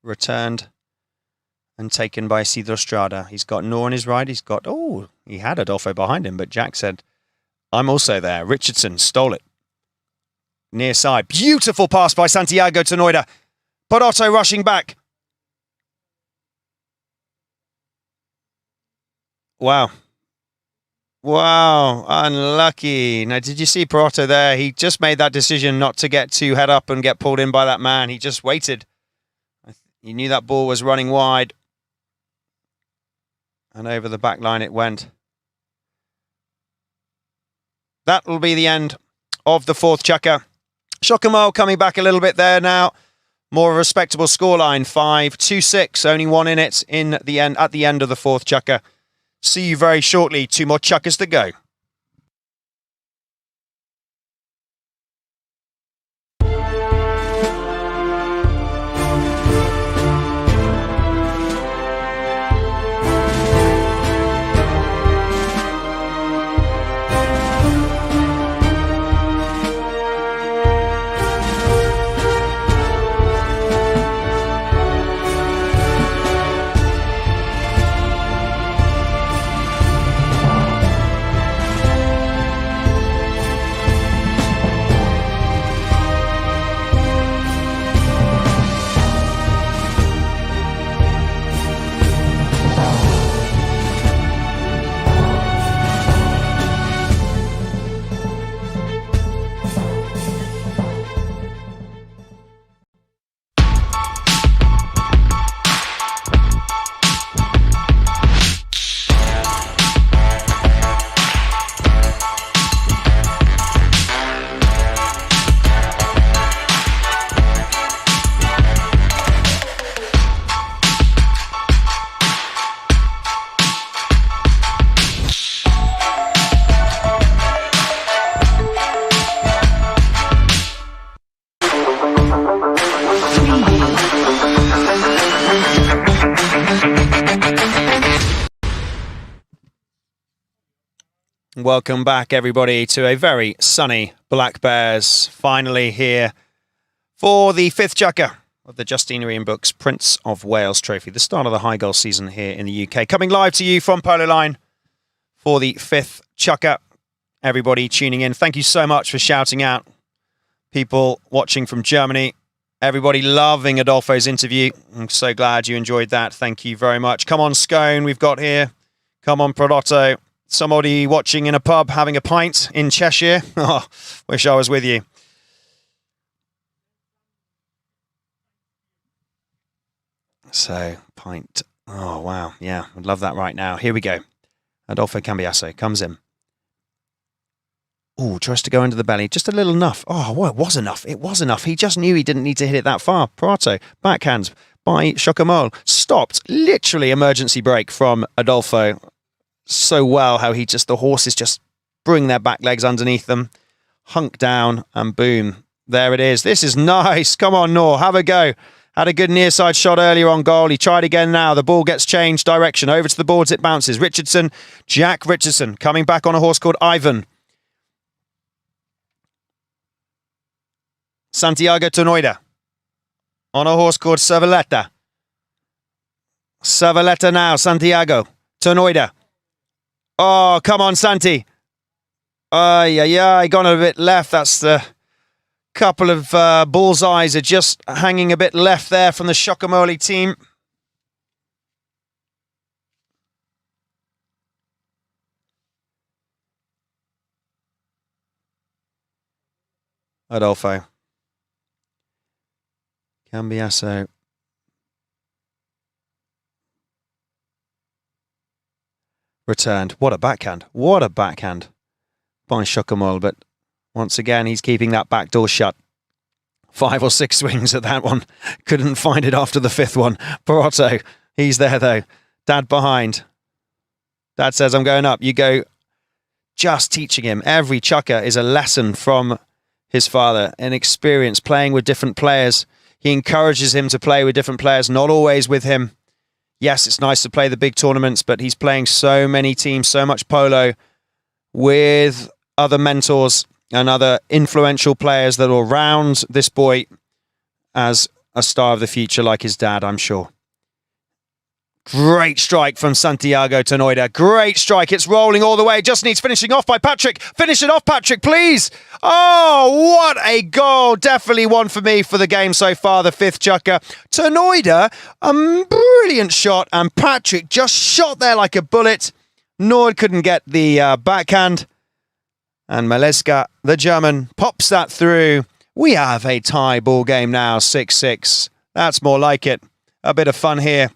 Returned and taken by Isidro Strada. He's got Noor on his right. He's got, oh, he had Adolfo behind him, but Jack said, I'm also there. Richardson stole it. Near side. Beautiful pass by Santiago Tenoida. Porotto rushing back. Wow. Wow, unlucky. Now, did you see Porotto there? He just made that decision not to get too head up and get pulled in by that man. He just waited. He knew that ball was running wide. And over the back line it went. That will be the end of the 4th chukker. Schockemohle coming back a little bit there now. More respectable scoreline, 5-2-6. Only one in it in the end at the end of the 4th chukker. See you very shortly. 2 more chukkers to go. Welcome back, everybody, to a very sunny Black Bears. Finally here for the 5th chukker of the Justerini and Books Prince of Wales Trophy. The start of the high goal season here in the UK. Coming live to you from Polo Line for the 5th chukker. Everybody tuning in, thank you so much for shouting out. People watching from Germany. Everybody loving Adolfo's interview. I'm so glad you enjoyed that. Thank you very much. Come on, Scone, we've got here. Come on, Porotto. Somebody watching in a pub having a pint in Cheshire. Oh, wish I was with you. So, pint. Oh, wow. Yeah, I'd love that right now. Here we go. Adolfo Cambiasso comes in. Oh, tries to go under the belly. Just a little enough. Oh, well, it was enough. It was enough. He just knew he didn't need to hit it that far. Prato, backhands by Schockemohle. Stopped. Literally emergency break from Adolfo. So well how the horses just bring their back legs underneath them, hunk down, and boom, there it is. This is nice. Come on, Noor, have a go. Had a good near side shot earlier on goal. He tried again now. The ball gets changed direction. Over to the boards it bounces. Richardson, Jack Richardson, coming back on a horse called Ivan. Santiago Tenoida on a horse called Savaletta. Savaletta now, Santiago Tenoida. Oh, come on, Santi. Yeah, gone a bit left. That's the couple of bullseyes are just hanging a bit left there from the Schockemohle team. Adolfo. Cambiasso. Returned. What a backhand. What a backhand by Schockemohle. But once again, he's keeping that back door shut. 5 or 6 swings at that one. Couldn't find it after the 5th one. Perotto. He's there, though. Dad behind. Dad says, I'm going up. You go. Just teaching him. Every chukker is a lesson from his father. An experience playing with different players. He encourages him to play with different players, not always with him. Yes, it's nice to play the big tournaments, but he's playing so many teams, so much polo with other mentors and other influential players that will round this boy as a star of the future like his dad, I'm sure. Great strike from Santiago Tenoida. Great strike. It's rolling all the way. Just needs finishing off by Patrick. Finish it off, Patrick, please. Oh, what a goal. Definitely one for me for the game so far, the 5th chukker. Tenoida, a brilliant shot, and Patrick just shot there like a bullet. Nord couldn't get the backhand. And Maleska, the German, pops that through. We have a tie ball game now, 6-6. That's more like it. A bit of fun here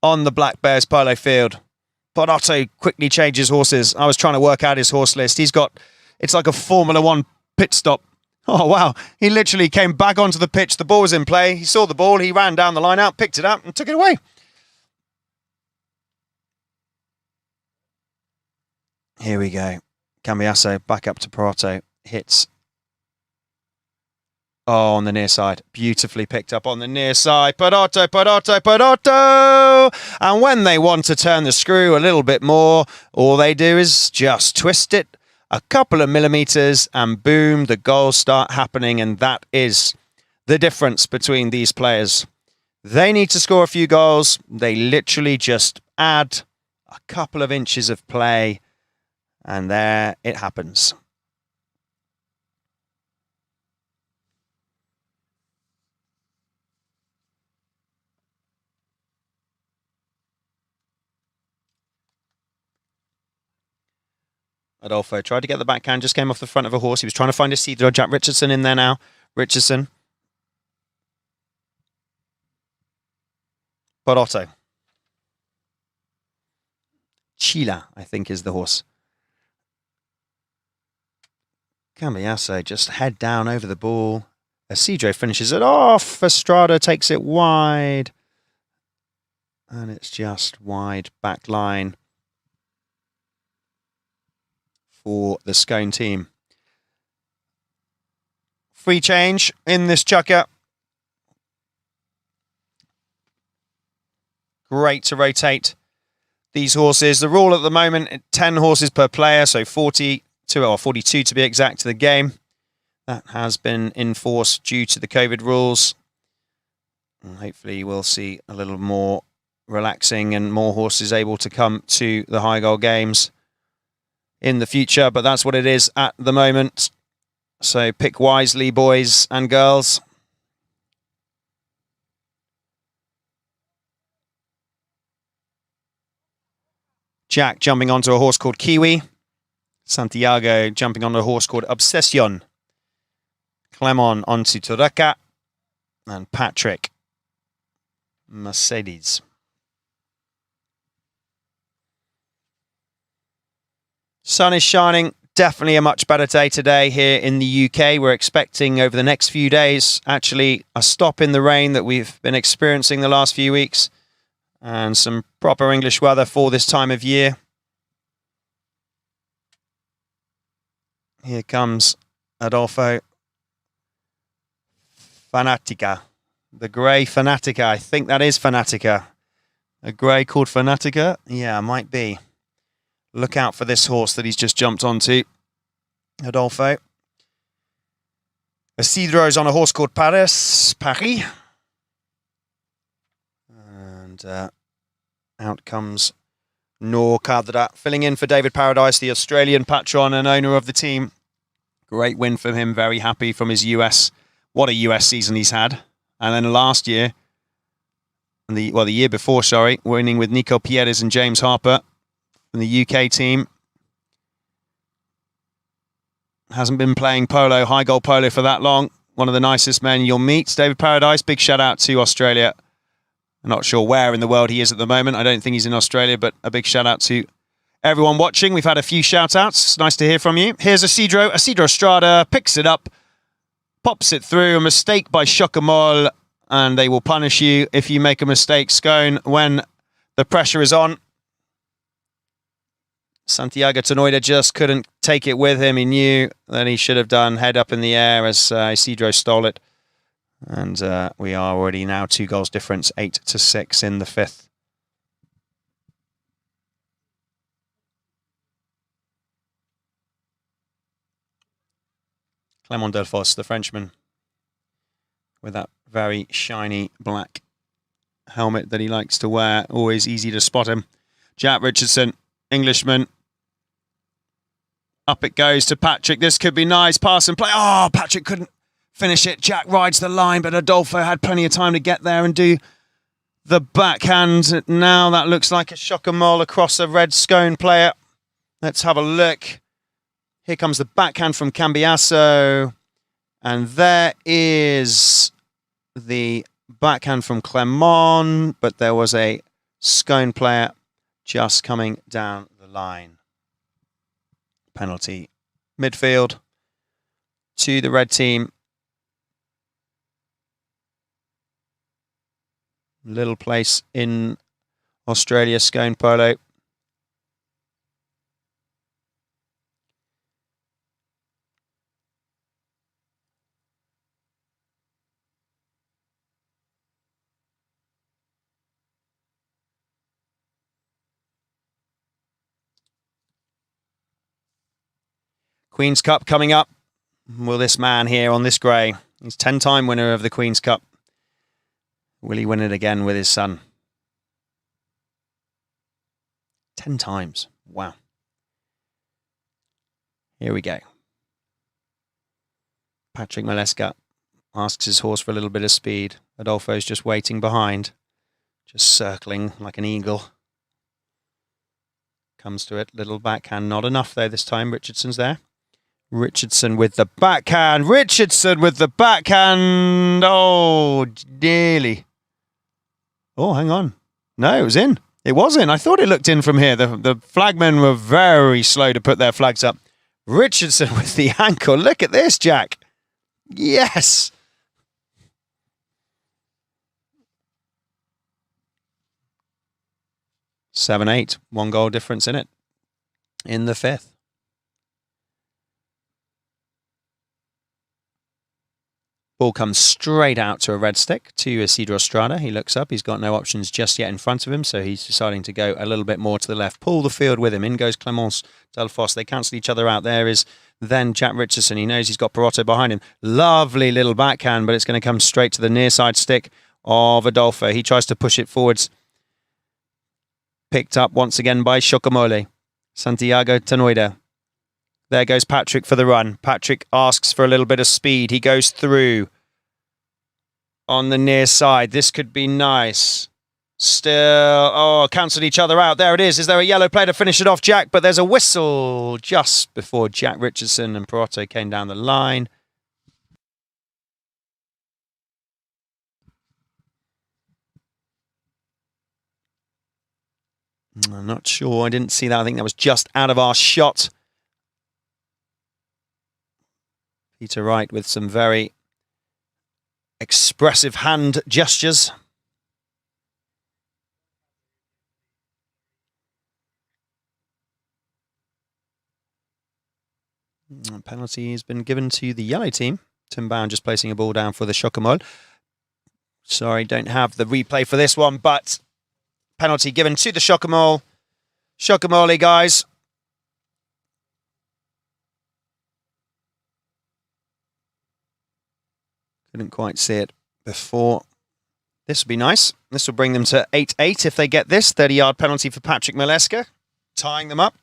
on the Black Bears polo field. Perotto quickly changes horses. I was trying to work out his horse list. He's got, it's like a Formula 1 pit stop. Oh, wow. He literally came back onto the pitch. The ball was in play. He saw the ball. He ran down the line out, picked it up and took it away. Here we go. Cambiasso back up to Perotto. Hits. Oh, on the near side. Beautifully picked up on the near side. Perotto, Perotto, Perotto! And when they want to turn the screw a little bit more, all they do is just twist it a couple of millimeters and boom, the goals start happening. And that is the difference between these players. They need to score a few goals. They literally just add a couple of inches of play. And there it happens. Adolfo tried to get the backhand, just came off the front of a horse. He was trying to find Isidro. Jack Richardson in there now. Richardson. Perotto. Chila, I think, is the horse. Cambiasso just head down over the ball. Isidro finishes it off. Estrada takes it wide. And it's just wide back line for the Scone team. Free change in this chukker. Great to rotate these horses. The rule at the moment, 10 horses per player, so 42 or 42 to be exact to the game. That has been enforced due to the COVID rules. And hopefully we'll see a little more relaxing and more horses able to come to the high goal games in the future, but that's what it is at the moment. So pick wisely, boys and girls. Jack jumping onto a horse called Kiwi. Santiago jumping on a horse called Obsession. Clemon onto Turaka. And Patrick Mercedes. Sun is shining. Definitely a much better day today here in the UK. We're expecting over the next few days, actually, a stop in the rain that we've been experiencing the last few weeks. And some proper English weather for this time of year. Here comes Adolfo. Fanatica. The grey Fanatica. I think that is Fanatica. A grey called Fanatica? Yeah, might be. Look out for this horse that he's just jumped onto. Adolfo. Isidro's on a horse called Paris. And out comes Noor Kadra, filling in for David Paradise, the Australian patron and owner of the team. Great win for him. Very happy from his US. What a US season he's had. And then last year, the year before, sorry, winning with Nico Pierres and James Harper from the UK team. Hasn't been playing polo, high goal polo for that long. One of the nicest men you'll meet. David Paradise, big shout out to Australia. I'm not sure where in the world he is at the moment. I don't think he's in Australia, but a big shout out to everyone watching. We've had a few shout outs. Nice to hear from you. Here's Isidro Estrada picks it up, pops it through. A mistake by Schockemohle, and they will punish you if you make a mistake, Scone, when the pressure is on. Santiago Tenoida just couldn't take it with him. He knew that he should have done head up in the air as Isidro stole it. And we are already now 2 goals difference, 8-6 in the 5th. Clément Delfosse, the Frenchman, with that very shiny black helmet that he likes to wear. Always easy to spot him. Jack Richardson, Englishman. Up it goes to Patrick. This could be nice. Pass and play. Oh, Patrick couldn't finish it. Jack rides the line, but Adolfo had plenty of time to get there and do the backhand. Now that looks like a Schockemohle across a red Scone player. Let's have a look. Here comes the backhand from Cambiasso. And there is the backhand from Clément, but there was a Scone player just coming down the line. Penalty midfield to the red team. Little place in Australia, Scone polo. Queen's Cup coming up. Will this man here on this grey, he's 10-time winner of the Queen's Cup. Will he win it again with his son? 10 times. Wow. Here we go. Patrick Maleska asks his horse for a little bit of speed. Adolfo's just waiting behind, just circling like an eagle. Comes to it, little backhand, not enough though this time. Richardson's there. Richardson with the backhand. Richardson with the backhand. Oh, nearly. Oh, hang on. No, it was in. It was in. I thought it looked in from here. The flagmen were very slow to put their flags up. Richardson with the ankle. Look at this, Jack. Yes. Seven, 8. 1 goal difference in it. In the 5th. Ball comes straight out to a red stick to Isidro Estrada. He looks up. He's got no options just yet in front of him, so he's deciding to go a little bit more to the left. Pull the field with him. In goes Clément Delfosse. They cancel each other out. There is then Jack Richardson. He knows he's got Perotto behind him. Lovely little backhand, but it's going to come straight to the near side stick of Adolfo. He tries to push it forwards. Picked up once again by Schockemohle. Santiago Tenoida. There goes Patrick for the run. Patrick asks for a little bit of speed. He goes through on the near side. This could be nice. Still, oh, cancelled each other out. There it is. Is there a yellow play to finish it off, Jack? But there's a whistle just before Jack Richardson and Perotto came down the line. I'm not sure. I didn't see that. I think that was just out of our shot. Peter Wright with some very expressive hand gestures. Penalty has been given to the yellow team. Tim Bound just placing a ball down for the Schockemohle. Sorry, don't have the replay for this one, but penalty given to the Schockemohle. Schockemohle, guys. Couldn't quite see it before. This would be nice. This will bring them to 8-8 if they get this. 30-yard penalty for Patrick Maleska, tying them up.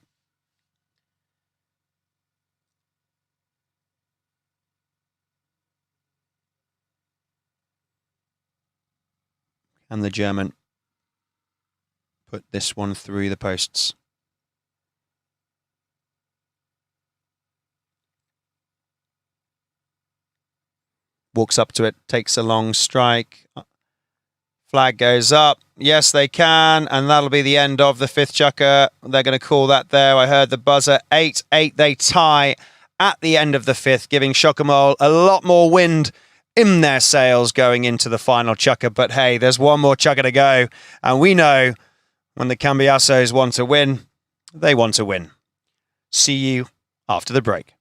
And the German put this one through the posts. walks up to it, takes a long strike. Flag goes up. Yes, they can. And that'll be the end of the fifth chukker. They're going to call that there. I heard the buzzer. 8-8. They tie at the end of the fifth, giving Schockemohle a lot more wind in their sails going into the final chukker. But hey, there's one more chukker to go. And we know when the Cambiasos want to win, they want to win. See you after the break.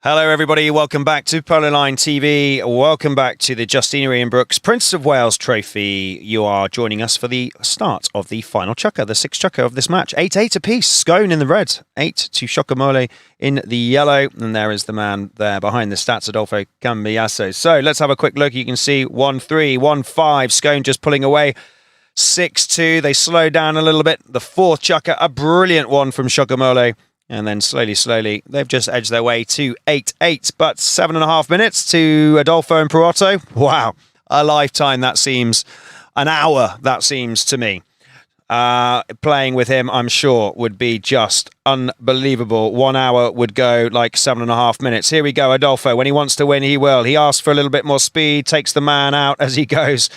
Hello, everybody. Welcome back to Polo Line TV. Welcome back to the Justerini and Brooks Prince of Wales Trophy. You are joining us for the start of the final chukker, the sixth chukker of this match. 8-8 apiece. Scone in the red. 8 to Schockemohle in the yellow. And there is the man there behind the stats, Adolfo Cambiaso. So let's have a quick look. You can see 1-3, 1-5. Scone just pulling away. 6-2. They slow down a little bit. The fourth chukker, a brilliant one from Schockemohle. And then slowly, they've just edged their way to 8-8. But 7.5 minutes to Adolfo and Perotto. Wow, a lifetime that seems. An hour that seems to me. Playing with him, I'm sure, would be just unbelievable. 1 hour would go like 7.5 minutes. Here we go, Adolfo. When he wants to win, he will. He asks for a little bit more speed, takes the man out as he goes.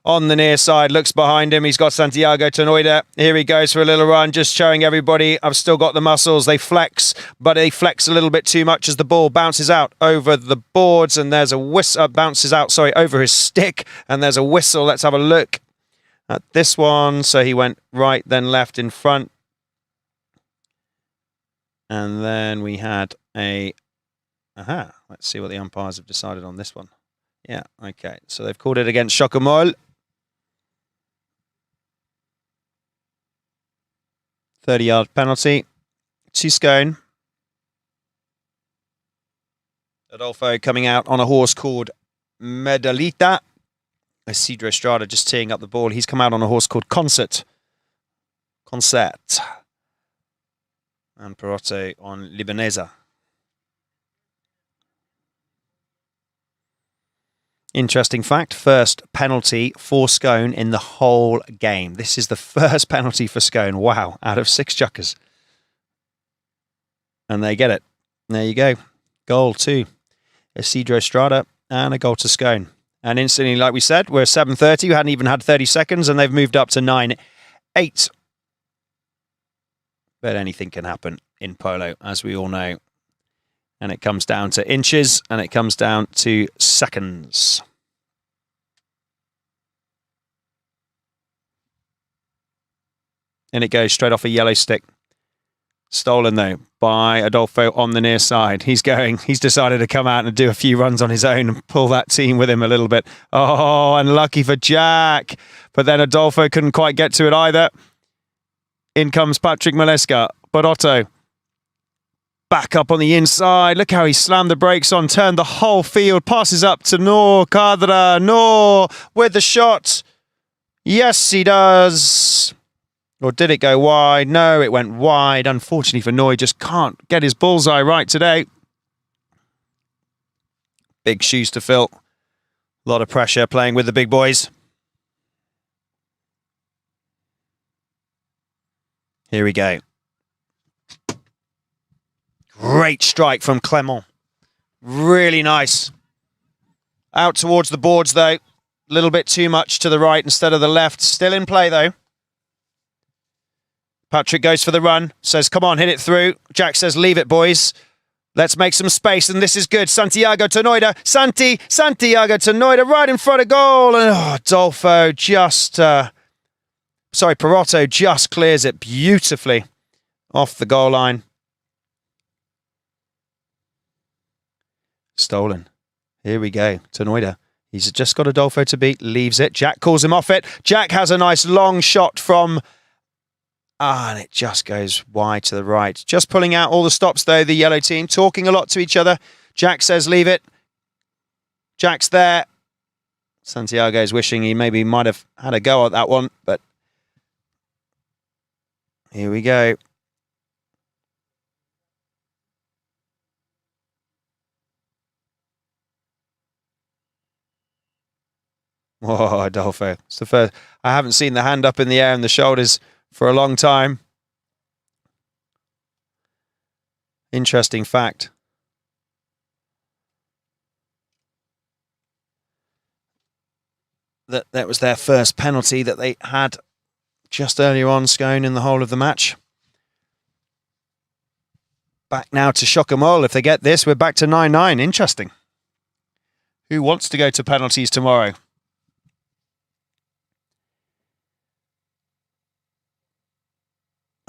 On the near side, looks behind him. He's got Santiago Tenoida. Here he goes for a little run, just showing everybody I've still got the muscles. They flex, but they flex a little bit too much as the ball bounces out over the boards, and there's a whistle, over his stick, and there's a whistle. Let's have a look at this one. So he went right, then left in front. And then we had a... let's see what the umpires have decided on this one. Yeah, okay. So they've called it against Schockemohle. 30-yard penalty to Scone. Adolfo coming out on a horse called Medalita. Isidro Estrada just teeing up the ball. He's come out on a horse called Concert. And Perotto on Libanesa. Interesting fact, first penalty for Scone in the whole game. This is the first penalty for Scone. Wow, out of 6 chukkers. And they get it. There you go. Goal to Isidro Estrada and a goal to Scone. And instantly, like we said, we're 7:30. We hadn't even had 30 seconds and they've moved up to 9-8. But anything can happen in polo, as we all know. And it comes down to inches, and it comes down to seconds. And it goes straight off a yellow stick. Stolen, though, by Adolfo on the near side. He's decided to come out and do a few runs on his own and pull that team with him a little bit. Oh, unlucky for Jack. But then Adolfo couldn't quite get to it either. In comes Patrick Maleska. Perotto. Back up on the inside. Look how he slammed the brakes on, turned the whole field, passes up to Noor Kadra. Noor with the shot. Yes, he does. Or did it go wide? No, it went wide. Unfortunately for Noor, he just can't get his bullseye right today. Big shoes to fill. A lot of pressure playing with the big boys. Here we go. Great strike from Clement. Really nice. Out towards the boards, though. A little bit too much to the right instead of the left. Still in play, though. Patrick goes for the run. Says, come on, hit it through. Jack says, leave it, boys. Let's make some space, and this is good. Santiago to Noida. Santiago to Noida, right in front of goal. And Adolfo just... Perotto just clears it beautifully off the goal line. Stolen. Here we go. To Noida. He's just got Adolfo to beat. Leaves it. Jack calls him off it. Jack has a nice long shot from... and it just goes wide to the right. Just pulling out all the stops, though, the yellow team. Talking a lot to each other. Jack says, leave it. Jack's there. Santiago's wishing he maybe might have had a go at that one, but here we go. Oh, Adolfo. It's the first. I haven't seen the hand up in the air and the shoulders for a long time. Interesting fact. That was their first penalty that they had just earlier on, Scone, in the whole of the match. Back now to Schockemohle. If they get this, we're back to 9-9. Interesting. Who wants to go to penalties tomorrow?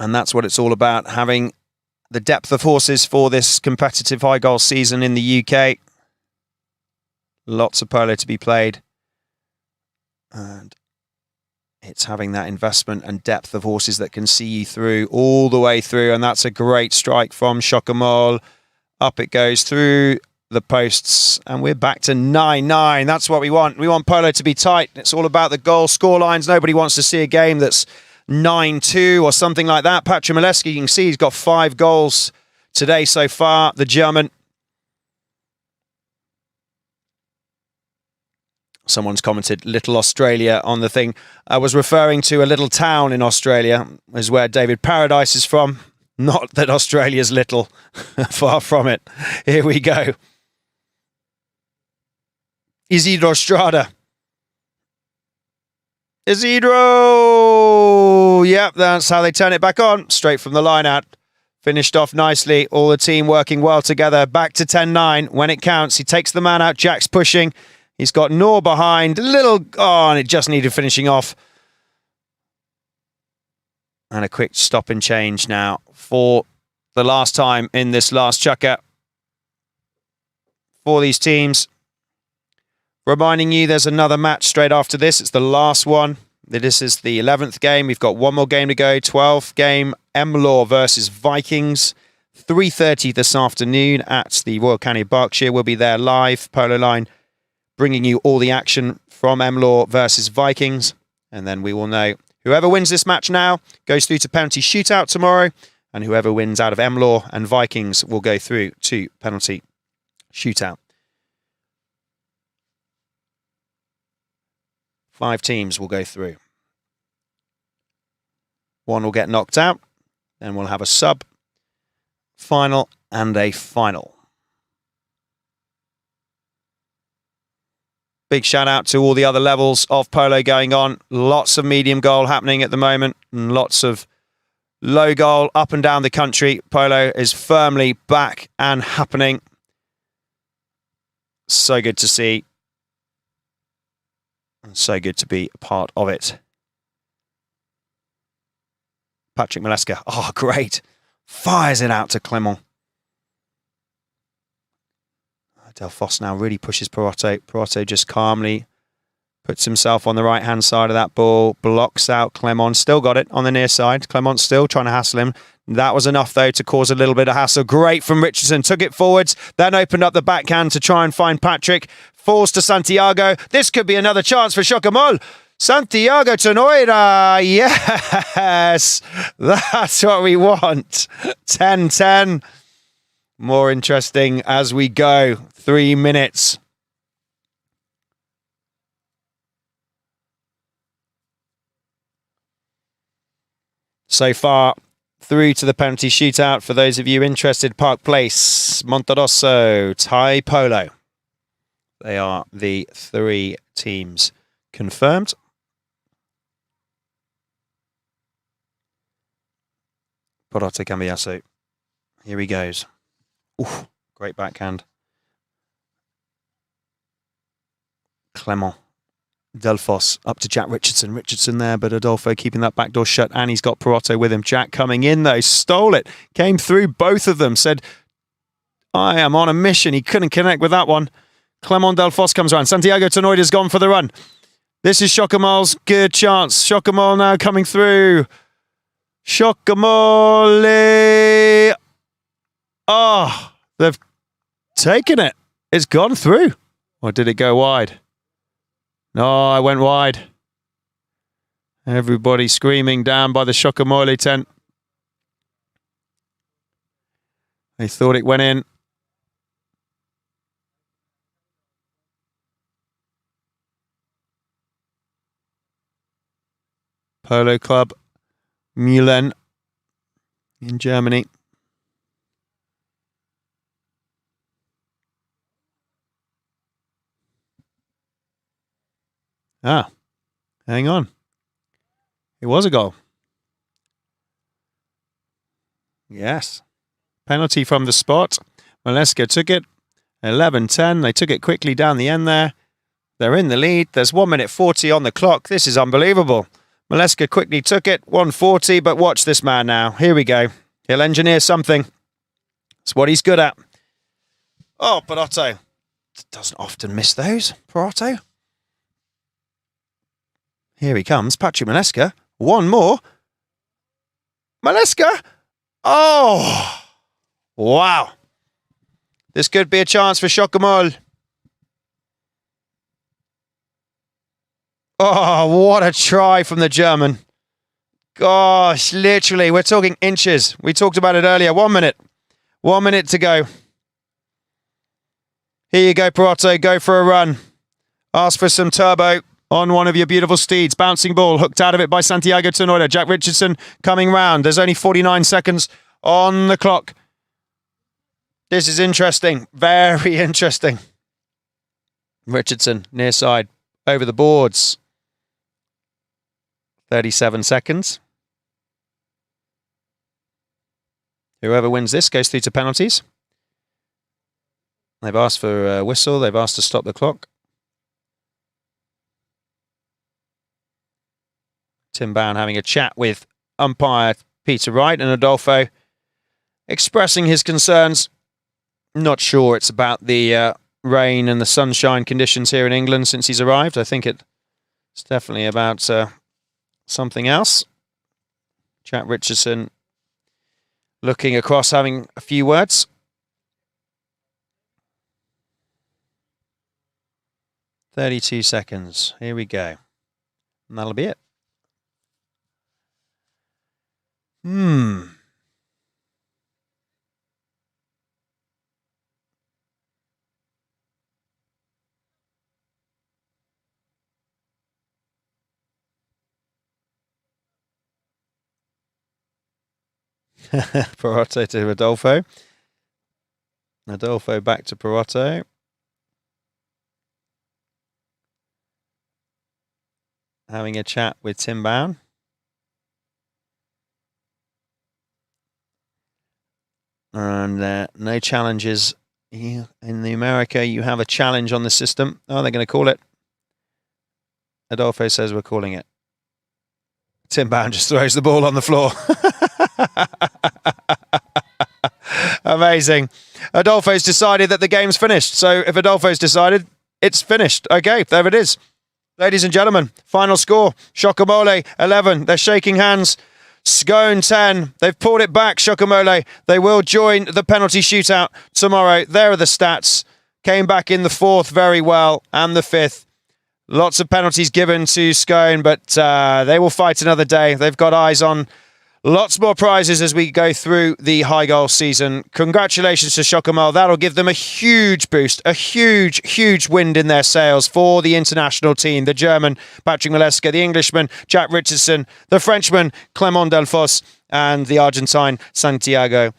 And that's what it's all about, having the depth of horses for this competitive high goal season in the UK. Lots of polo to be played. And it's having that investment and depth of horses that can see you through all the way through. And that's a great strike from Schockemohle. Up it goes through the posts. And we're back to 9-9. That's what we want. We want polo to be tight. It's all about the goal score lines. Nobody wants to see a game that's 9-2 or something like that. Patrick Mileski, you can see he's got 5 goals today so far, the German. Someone's commented Little Australia on the thing. I was referring to a little town in Australia, is where David Paradise is from. Not that Australia's little. Far from it. Here we go. Isidro Estrada. Isidro! Yep, that's how they turn it back on. Straight from the line out. Finished off nicely. All the team working well together. Back to 10-9 when it counts. He takes the man out. Jack's pushing. He's got Noor behind. And it just needed finishing off. And a quick stop and change now for the last time in this last chukker for these teams. Reminding you, there's another match straight after this. It's the last one. This is the 11th game. We've got one more game to go. 12th game, Emlaw versus Vikings. 3:30 this afternoon at the Royal County of Berkshire. We'll be there live, Polo Line, bringing you all the action from Emlaw versus Vikings. And then we will know whoever wins this match now goes through to penalty shootout tomorrow. And whoever wins out of Emlaw and Vikings will go through to penalty shootout. 5 teams will go through. 1 will get knocked out. Then we'll have a sub, final, and a final. Big shout out to all the other levels of polo going on. Lots of medium goal happening at the moment. And lots of low goal up and down the country. Polo is firmly back and happening. So good to see. And so good to be a part of it. Patrick Mileski. Oh, great. Fires it out to Clement. Delphos now really pushes Perotto. Perotto just calmly puts himself on the right-hand side of that ball. Blocks out Clement. Still got it on the near side. Clement still trying to hassle him. That was enough, though, to cause a little bit of hassle. Great from Richardson. Took it forwards. Then opened up the backhand to try and find Patrick. Falls to Santiago. This could be another chance for Schockemohle. Santiago to Noida. Yes. That's what we want. 10-10. More interesting as we go. 3 minutes. So far, through to the penalty shootout. For those of you interested, Park Place, Monterosso, Thai Polo. They are the 3 teams confirmed. Poroto Cambiasso. Here he goes. Oof, great backhand. Clement Delfos up to Jack Richardson. Richardson there, but Adolfo keeping that back door shut, and he's got Poroto with him. Jack coming in though, stole it, came through both of them, said, I am on a mission. He couldn't connect with that one. Clement Delfos comes around. Santiago Tenoida's gone for the run. This is Schockemohle's good chance. Schockemohle now coming through. Schockemohle. Oh, they've taken it. It's gone through. Or did it go wide? No, I went wide. Everybody screaming down by the Schockemohle tent. They thought it went in. Polo Club Mühlen in Germany. Ah, hang on. It was a goal. Yes. Penalty from the spot. Maleska took it. 11-10. They took it quickly down the end there. They're in the lead. There's 1 minute 40 on the clock. This is unbelievable. Maleska quickly took it. 140, but watch this man now. Here we go. He'll engineer something. It's what he's good at. Oh, Poroto. Doesn't often miss those. Poroto. Here he comes, Patrick Maleska. One more. Maleska. Oh, wow. This could be a chance for Schockemohle. Oh, what a try from the German. Gosh, literally, we're talking inches. We talked about it earlier. 1 minute. 1 minute to go. Here you go, Poroto. Go for a run. Ask for some turbo on one of your beautiful steeds. Bouncing ball, hooked out of it by Santiago Tenoida. Jack Richardson coming round. There's only 49 seconds on the clock. This is interesting. Very interesting. Richardson, near side, over the boards. 37 seconds. Whoever wins this goes through to penalties. They've asked for a whistle. They've asked to stop the clock. Tim Bown having a chat with umpire Peter Wright, and Adolfo expressing his concerns. Not sure it's about the rain and the sunshine conditions here in England since he's arrived. I think it's definitely about something else. Jack Richardson looking across, having a few words. "32 seconds. Here we go. And that'll be it. Poroto to Adolfo. Adolfo back to Poroto. Having a chat with Tim Bown. And no challenges. In the America, you have a challenge on the system. Oh, they're going to call it. Adolfo says we're calling it. Tim Bown just throws the ball on the floor. Amazing. Adolfo's decided that the game's finished. So if Adolfo's decided, it's finished. Okay, there it is. Ladies and gentlemen, final score. Schockemohle 11. They're shaking hands. Scone 10. They've pulled it back, Schockemohle. They will join the penalty shootout tomorrow. There are the stats. Came back in the fourth very well and the fifth. Lots of penalties given to Scone, but they will fight another day. They've got eyes on lots more prizes as we go through the high goal season. Congratulations to Schockemohle. That'll give them a huge boost, a huge, huge wind in their sails for the international team. The German, Patrick Maleska, the Englishman, Jack Richardson, the Frenchman, Clement Delfos, and the Argentine Santiago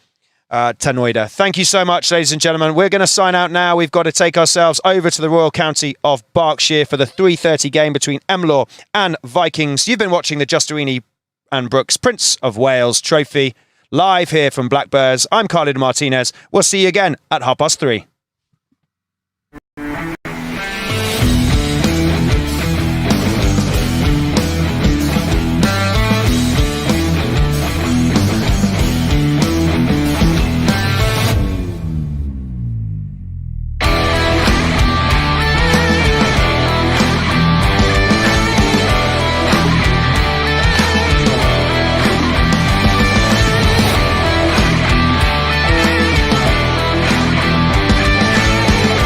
Tanoida. Thank you so much, ladies and gentlemen. We're going to sign out now. We've got to take ourselves over to the Royal County of Berkshire for the 3:30 game between Emlaw and Vikings. You've been watching the Justerini and Brooks Prince of Wales Trophy live here from Blackbirds. I'm Khalid Martinez. We'll see you again at 3:30.